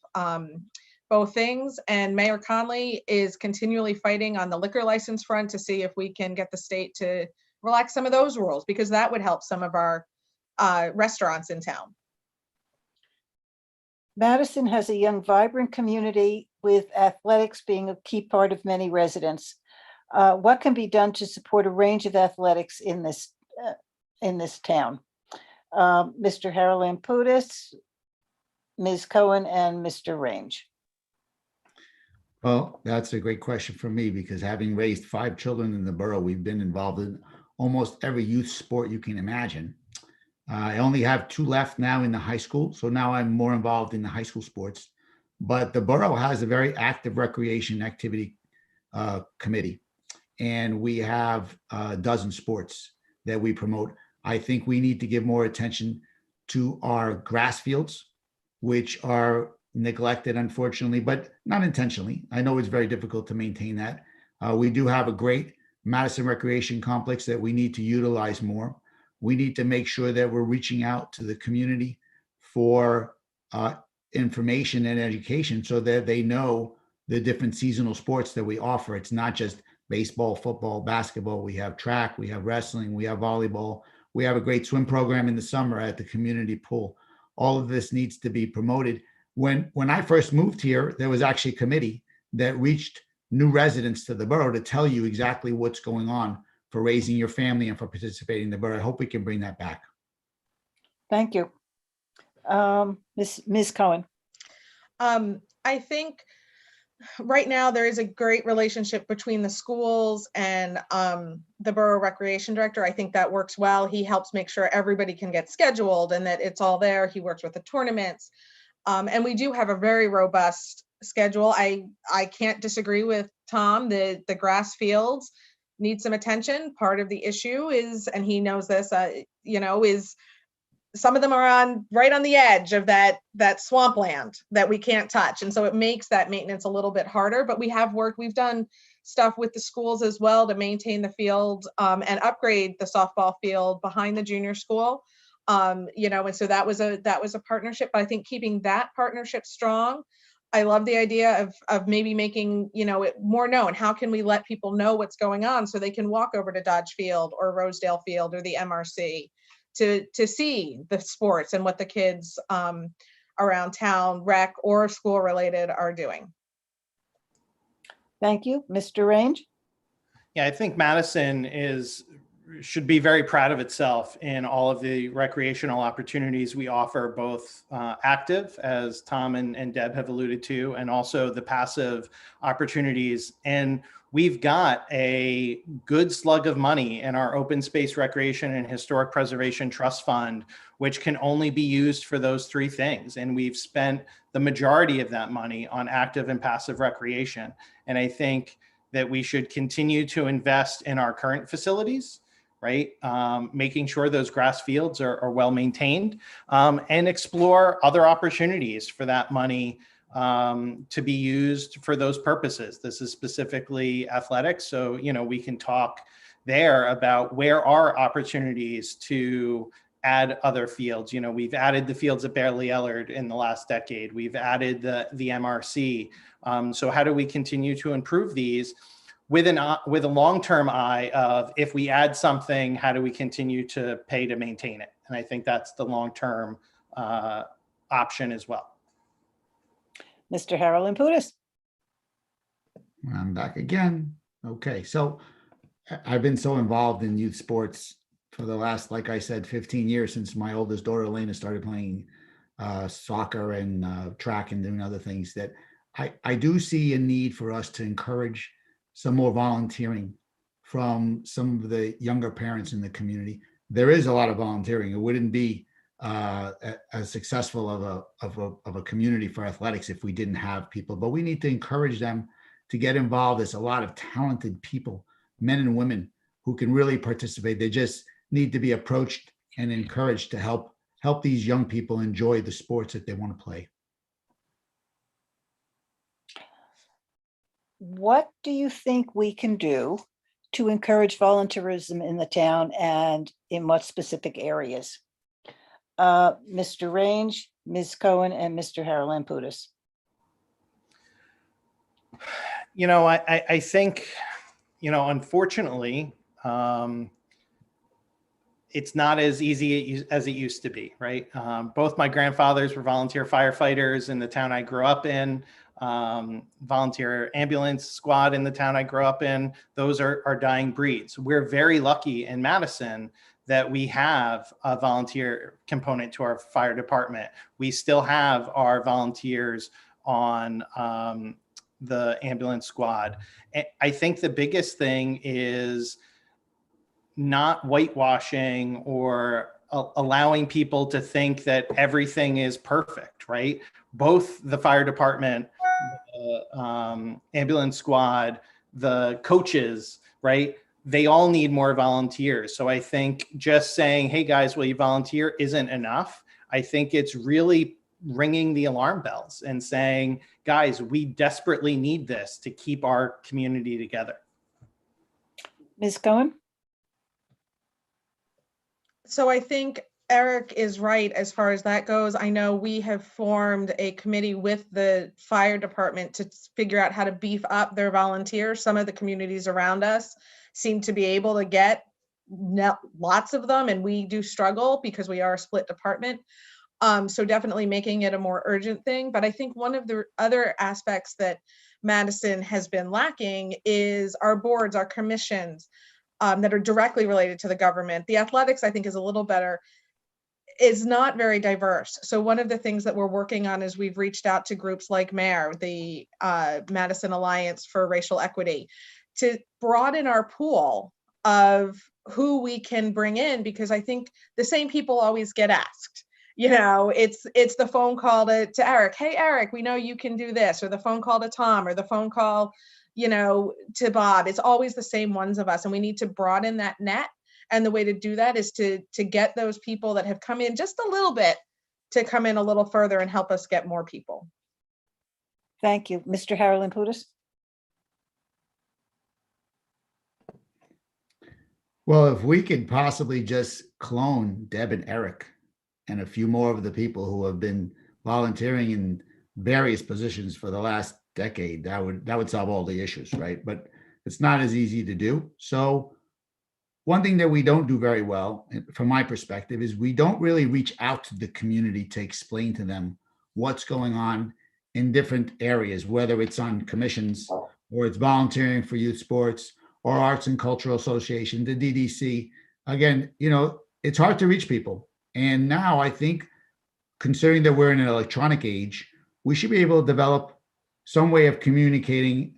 both things. And Mayor Conley is continually fighting on the liquor license front to see if we can get the state to relax some of those rules, because that would help some of our restaurants in town. Madison has a young, vibrant community, with athletics being a key part of many residents. What can be done to support a range of athletics in this town? Mr. Harold Poutis, Ms. Cohen, and Mr. Range. Well, that's a great question for me, because having raised 5 children in the borough, we've been involved in almost every youth sport you can imagine. I only have 2 left now in the high school, so now I'm more involved in the high school sports. But the borough has a very active recreation activity committee, and we have a dozen sports that we promote. I think we need to give more attention to our grass fields, which are neglected, unfortunately, but not intentionally. I know it's very difficult to maintain that. We do have a great Madison Recreation Complex that we need to utilize more. We need to make sure that we're reaching out to the community for information and education, so that they know the different seasonal sports that we offer. It's not just baseball, football, basketball. We have track, we have wrestling, we have volleyball. We have a great swim program in the summer at the community pool. all of this needs to be promoted. When I first moved here, there was actually a committee that reached new residents to the borough to tell you exactly what's going on for raising your family and for participating in the borough. I hope we can bring that back. Thank you. Ms. Cohen. I think right now there is a great relationship between the schools and the borough recreation director. I think that works well. He helps make sure everybody can get scheduled and that it's all there. He works with the tournaments. And we do have a very robust schedule. I can't disagree with Tom. The grass fields need some attention. Part of the issue is, and he knows this, is some of them are right on the edge of that swampland that we can't touch. And so it makes that maintenance a little bit harder, but we've done stuff with the schools as well to maintain the field and upgrade the softball field behind the junior school. And so that was a partnership, but I think keeping that partnership strong. I love the idea of maybe making, it more known. How can we let people know what's going on so they can walk over to Dodge Field or Rosedale Field or the MRC to see the sports and what the kids around town, rec or school related, are doing. Thank you. Mr. Range? Yeah, I think Madison should be very proud of itself in all of the recreational opportunities we offer, both active, as Tom and Deb have alluded to, and also the passive opportunities. And we've got a good slug of money in our Open Space Recreation and Historic Preservation Trust Fund, which can only be used for those three things. And we've spent the majority of that money on active and passive recreation. And I think that we should continue to invest in our current facilities, right? Making sure those grass fields are well maintained, and explore other opportunities for that money to be used for those purposes. This is specifically athletics. So, we can talk there about where are opportunities to add other fields. We've added the fields at Barely Ellard in the last decade. We've added the MRC. So how do we continue to improve these with a long-term eye of, if we add something, how do we continue to pay to maintain it? And I think that's the long-term option as well. Mr. Harold Lamputis. I'm back again. Okay, so I've been so involved in youth sports for the last, like I said, 15 years, since my oldest daughter, Elena, started playing soccer and track and doing other things, that I do see a need for us to encourage some more volunteering from some of the younger parents in the community. There is a lot of volunteering. It wouldn't be as successful of a community for athletics if we didn't have people, but we need to encourage them to get involved. There's a lot of talented people, men and women, who can really participate. They just need to be approached and encouraged to help these young people enjoy the sports that they want to play. What do you think we can do to encourage volunteerism in the town, and in what specific areas? Mr. Range, Ms. Cohen, and Mr. Harold Lamputis. I think, unfortunately, it's not as easy as it used to be, right? Both my grandfathers were volunteer firefighters in the town I grew up in, volunteer ambulance squad in the town I grew up in. Those are dying breeds. We're very lucky in Madison that we have a volunteer component to our fire department. We still have our volunteers on the ambulance squad. I think the biggest thing is not whitewashing or allowing people to think that everything is perfect, right? Both the fire department, the ambulance squad, the coaches, right? They all need more volunteers. So I think just saying, hey guys, will you volunteer, isn't enough. I think it's really ringing the alarm bells and saying, guys, we desperately need this to keep our community together. Ms. Cohen? So I think Eric is right as far as that goes. I know we have formed a committee with the fire department to figure out how to beef up their volunteers. Some of the communities around us seem to be able to get lots of them, and we do struggle because we are a split department. So definitely making it a more urgent thing. But I think one of the other aspects that Madison has been lacking is our boards, our commissions that are directly related to the government. The athletics, I think, is a little better. Is not very diverse. So one of the things that we're working on is we've reached out to groups like MARE, the Madison Alliance for Racial Equity, to broaden our pool of who we can bring in, because I think the same people always get asked. You know, it's the phone call to Eric. Hey, Eric, we know you can do this, or the phone call to Tom, or the phone call, you know, to Bob. It's always the same ones of us, and we need to broaden that net. And the way to do that is to get those people that have come in just a little bit to come in a little further and help us get more people. Thank you. Mr. Harold Lamputis? Well, if we could possibly just clone Deb and Eric and a few more of the people who have been volunteering in various positions for the last decade, that would solve all the issues, right? But it's not as easy to do. So one thing that we don't do very well, from my perspective, is we don't really reach out to the community to explain to them what's going on in different areas, whether it's on commissions or it's volunteering for youth sports or Arts and Cultural Association, the DDC. Again, you know, it's hard to reach people. And now I think, considering that we're in an electronic age, we should be able to develop some way of communicating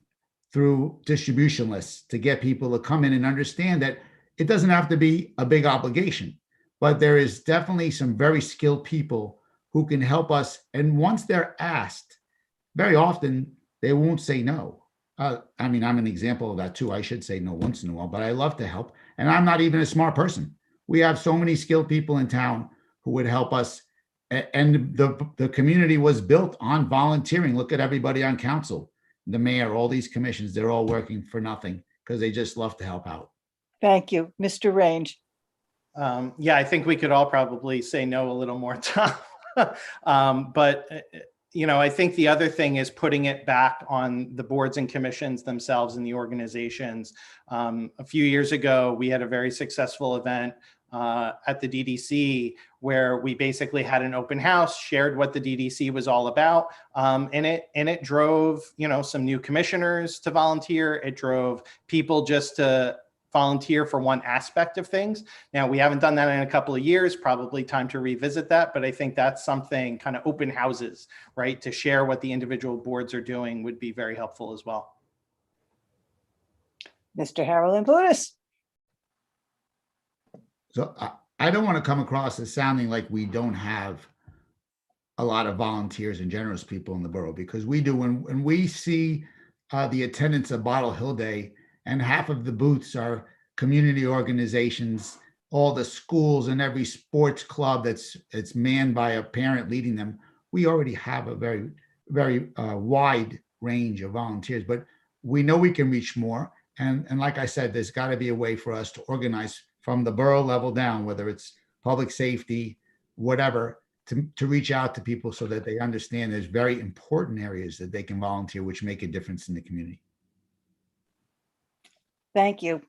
through distribution lists to get people to come in and understand that it doesn't have to be a big obligation, but there is definitely some very skilled people who can help us. And once they're asked, very often they won't say no. I mean, I'm an example of that too. I should say no once in a while, but I love to help. And I'm not even a smart person. We have so many skilled people in town who would help us. And the community was built on volunteering. Look at everybody on council, the mayor, all these commissions, they're all working for nothing because they just love to help out. Thank you. Mr. Range? Yeah, I think we could all probably say no a little more time. But, you know, I think the other thing is putting it back on the boards and commissions themselves and the organizations. A few years ago, we had a very successful event at the DDC where we basically had an open house, shared what the DDC was all about, and it drove, you know, some new commissioners to volunteer. It drove people just to volunteer for one aspect of things. Now, we haven't done that in a couple of years, probably time to revisit that, but I think that's something, kind of open houses, right, to share what the individual boards are doing would be very helpful as well. Mr. Harold Lamputis? So I don't want to come across as sounding like we don't have a lot of volunteers and generous people in the borough, because we do. When we see the attendance of Bottle Hill Day, and half of the booths are community organizations, all the schools and every sports club it's manned by a parent leading them, we already have a very, very wide range of volunteers, but we know we can reach more. And like I said, there's got to be a way for us to organize from the borough level down, whether it's public safety, whatever, to reach out to people so that they understand there's very important areas that they can volunteer, which make a difference in the community. Thank you.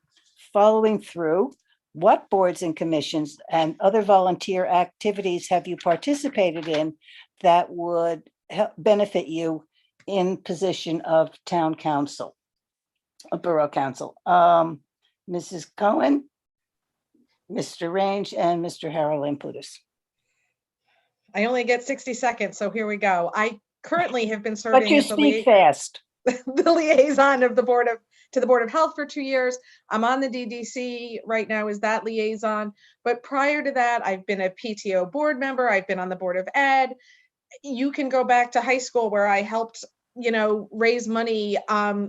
Following through, what boards and commissions and other volunteer activities have you participated in that would help benefit you in position of town council, a borough council? Mrs. Cohen, Mr. Range, and Mr. Harold Lamputis. I only get 60 seconds, so here we go. I currently have been serving But you as the speak fast. the liaison of the Board of Health for 2 years. I'm on the DDC right now as that liaison. But prior to that, I've been a PTO board member. I've been on the Board of Ed. You can go back to high school where I helped, you know, raise money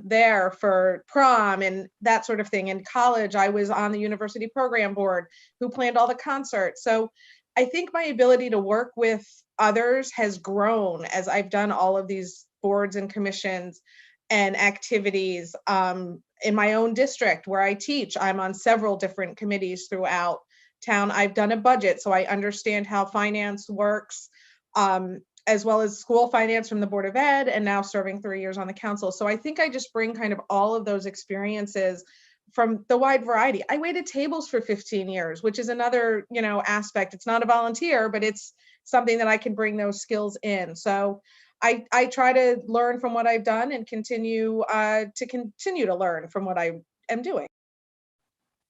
there for prom and that sort of thing. In college, I was on the university program board who planned all the concerts. So I think my ability to work with others has grown as I've done all of these boards and commissions and activities in my own district where I teach. I'm on several different committees throughout town. I've done a budget, so I understand how finance works, as well as school finance from the Board of Ed, and now serving 3 years on the council. So I think I just bring kind of all of those experiences from the wide variety. I waited tables for 15 years, which is another, you know, aspect. It's not a volunteer, but it's something that I can bring those skills in. So I try to learn from what I've done and continue to learn from what I am doing.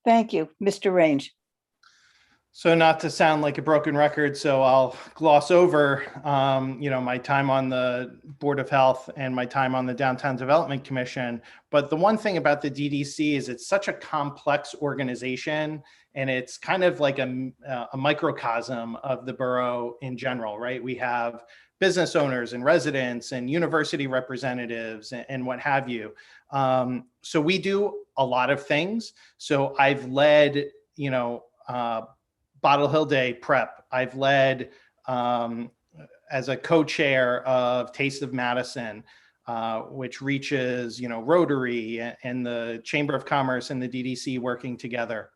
Thank you, Mr. Range. So not to sound like a broken record, so I'll gloss over, my time on the Board of Health and my time on the Downtown Development Commission. But the one thing about the DDC is it's such a complex organization, and it's kind of like a microcosm of the borough in general, right? We have business owners and residents and university representatives and what have you. So we do a lot of things. So I've led, Bottle Hill Day prep. I've led as a co-chair of Taste of Madison, which reaches, Rotary and the Chamber of Commerce and the DDC working together.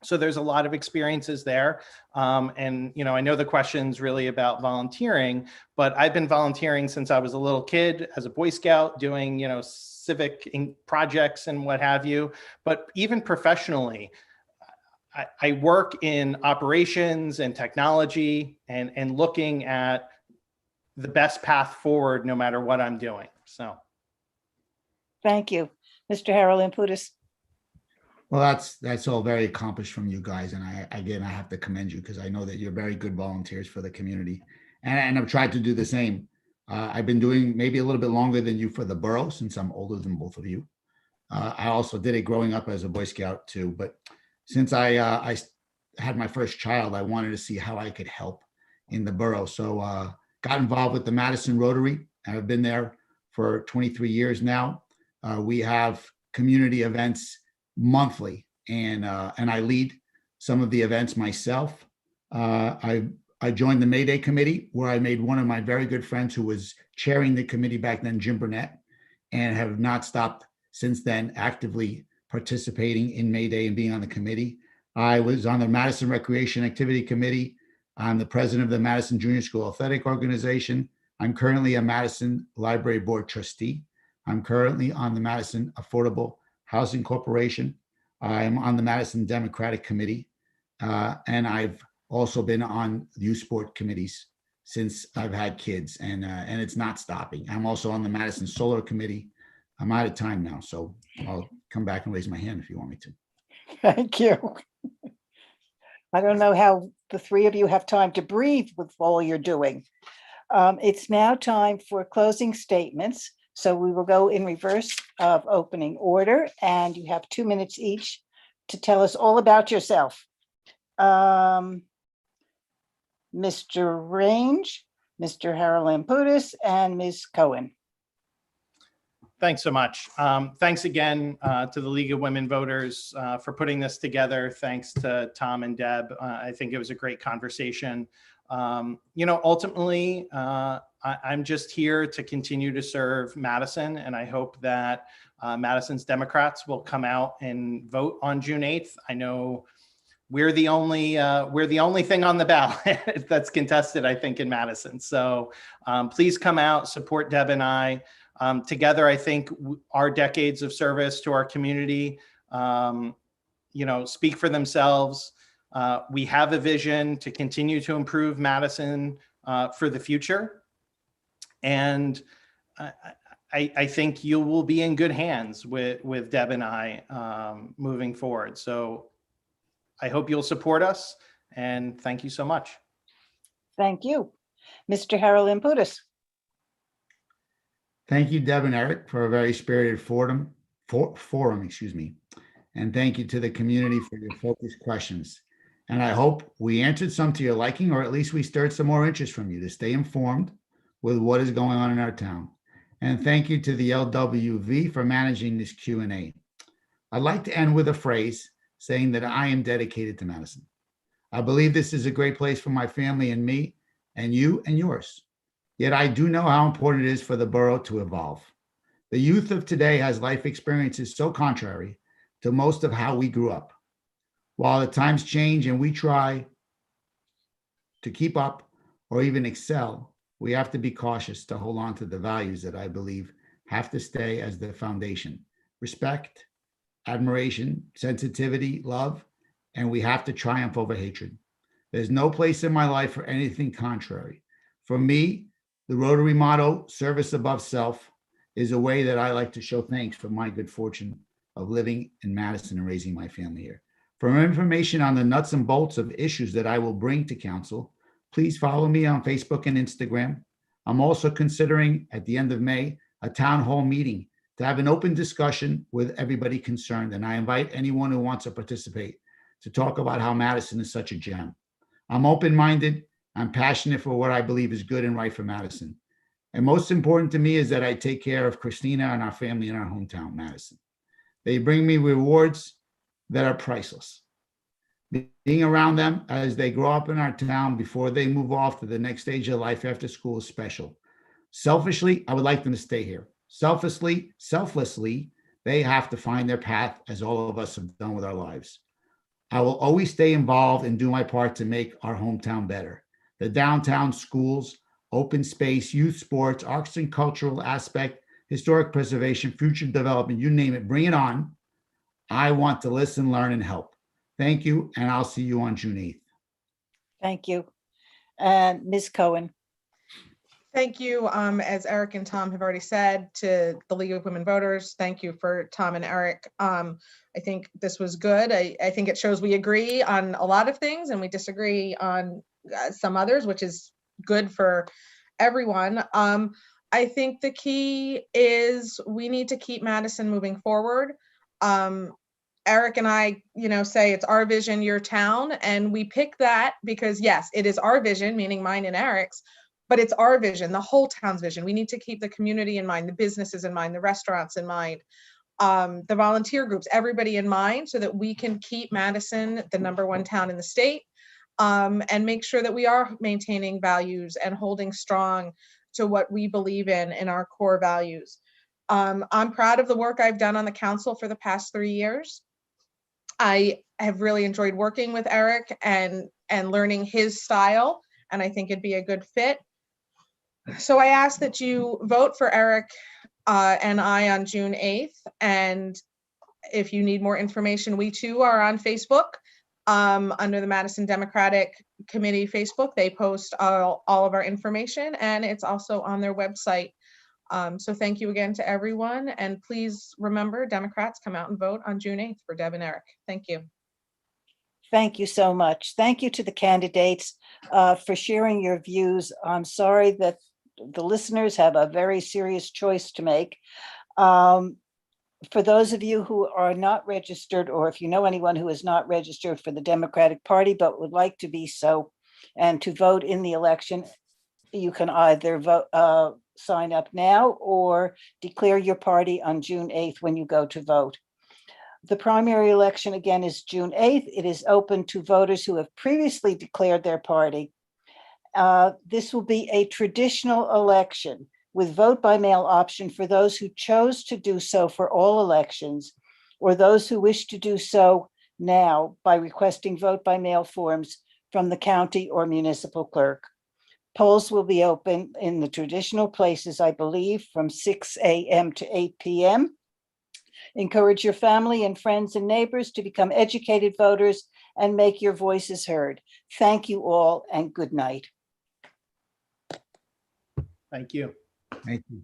So there's a lot of experiences there. And, I know the question's really about volunteering, but I've been volunteering since I was a little kid as a Boy Scout doing, civic projects and what have you. But even professionally, I work in operations and technology and looking at the best path forward no matter what I'm doing. So. Thank you. Mr. Harold Lamputis. Well, that's all very accomplished from you guys. And I have to commend you because I know that you're very good volunteers for the community. And I've tried to do the same. I've been doing maybe a little bit longer than you for the borough since I'm older than both of you. I also did it growing up as a Boy Scout too. But since I had my first child, I wanted to see how I could help in the borough. So got involved with the Madison Rotary. I've been there for 23 years now. We have community events monthly, and I lead some of the events myself. I joined the May Day committee, where I made one of my very good friends who was chairing the committee back then, Jim Burnett, and have not stopped since then actively participating in May Day and being on the committee. I was on the Madison Recreation Activity Committee. I'm the president of the Madison Junior School Athletic Organization. I'm currently a Madison Library Board trustee. I'm currently on the Madison Affordable Housing Corporation. I'm on the Madison Democratic Committee. And I've also been on youth sport committees since I've had kids, and it's not stopping. I'm also on the Madison Solar Committee. I'm out of time now, so I'll come back and raise my hand if you want me to. Thank you. I don't know how the three of you have time to breathe with all you're doing. It's now time for closing statements. So we will go in reverse of opening order, and you have 2 minutes each to tell us all about yourself. Mr. Range, Mr. Harold Lamputis, and Ms. Cohen. Thanks so much. Thanks again to the League of Women Voters for putting this together. Thanks to Tom and Deb. I think it was a great conversation. Ultimately, I'm just here to continue to serve Madison, and I hope that Madison's Democrats will come out and vote on June 8th. I know we're the only thing on the ballot that's contested, I think, in Madison. So please come out, support Deb and I. Together, I think our decades of service to our community, speak for themselves. We have a vision to continue to improve Madison for the future. And I think you will be in good hands with Deb and I moving forward. So I hope you'll support us, and thank you so much. Thank you. Mr. Harold Lamputis. Thank you, Deb and Eric, for a very spirited forum, and thank you to the community for your focused questions. And I hope we answered some to your liking, or at least we stirred some more interest from you to stay informed with what is going on in our town. And thank you to the LWV for managing this Q&A. I'd like to end with a phrase saying that I am dedicated to Madison. I believe this is a great place for my family and me, and you and yours. Yet I do know how important it is for the borough to evolve. The youth of today has life experiences so contrary to most of how we grew up. While the times change and we try to keep up or even excel, we have to be cautious to hold on to the values that I believe have to stay as the foundation: respect, admiration, sensitivity, love, and we have to triumph over hatred. There's no place in my life for anything contrary. For me, the Rotary motto, service above self, is a way that I like to show thanks for my good fortune of living in Madison and raising my family here. For more information on the nuts and bolts of issues that I will bring to council, please follow me on Facebook and Instagram. I'm also considering at the end of May, a town hall meeting to have an open discussion with everybody concerned. And I invite anyone who wants to participate to talk about how Madison is such a gem. I'm open-minded. I'm passionate for what I believe is good and right for Madison. And most important to me is that I take care of Christina and our family in our hometown, Madison. They bring me rewards that are priceless. Being around them as they grow up in our town before they move off to the next stage of life after school is special. Selfishly, I would like them to stay here. Selflessly, they have to find their path as all of us have done with our lives. I will always stay involved and do my part to make our hometown better. The downtown schools, open space, youth sports, arts and cultural aspect, historic preservation, future development, you name it, bring it on. I want to listen, learn, and help. Thank you, and I'll see you on June 8th. Thank you. And Ms. Cohen. Thank you. As Eric and Tom have already said, to the League of Women Voters, thank you for Tom and Eric. I think this was good. I think it shows we agree on a lot of things and we disagree on some others, which is good for everyone. I think the key is we need to keep Madison moving forward. Eric and I, say it's our vision, your town, and we pick that because yes, it is our vision, meaning mine and Eric's, but it's our vision, the whole town's vision. We need to keep the community in mind, the businesses in mind, the restaurants in mind, the volunteer groups, everybody in mind, so that we can keep Madison the #1 town in the state, and make sure that we are maintaining values and holding strong to what we believe in our core values. I'm proud of the work I've done on the council for the past 3 years. I have really enjoyed working with Eric and learning his style, and I think it'd be a good fit. So I ask that you vote for Eric and I on June 8th. And if you need more information, we too are on Facebook under the Madison Democratic Committee Facebook. They post all of our information, and it's also on their website. So thank you again to everyone. And please remember, Democrats, come out and vote on June 8th for Deb and Eric. Thank you. Thank you so much. Thank you to the candidates for sharing your views. I'm sorry that the listeners have a very serious choice to make. For those of you who are not registered, or if you know anyone who is not registered for the Democratic Party but would like to be so and to vote in the election, you can either vote, sign up now or declare your party on June 8th when you go to vote. The primary election again is June 8th. It is open to voters who have previously declared their party. This will be a traditional election with vote by mail option for those who chose to do so for all elections, or those who wish to do so now by requesting vote by mail forms from the county or municipal clerk. Polls will be open in the traditional places, I believe, from 6 a.m. to 8 p.m. Encourage your family and friends and neighbors to become educated voters and make your voices heard. Thank you all and good night. Thank you. Thank you.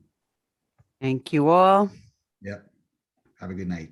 Thank you all. Yep. Have a good night.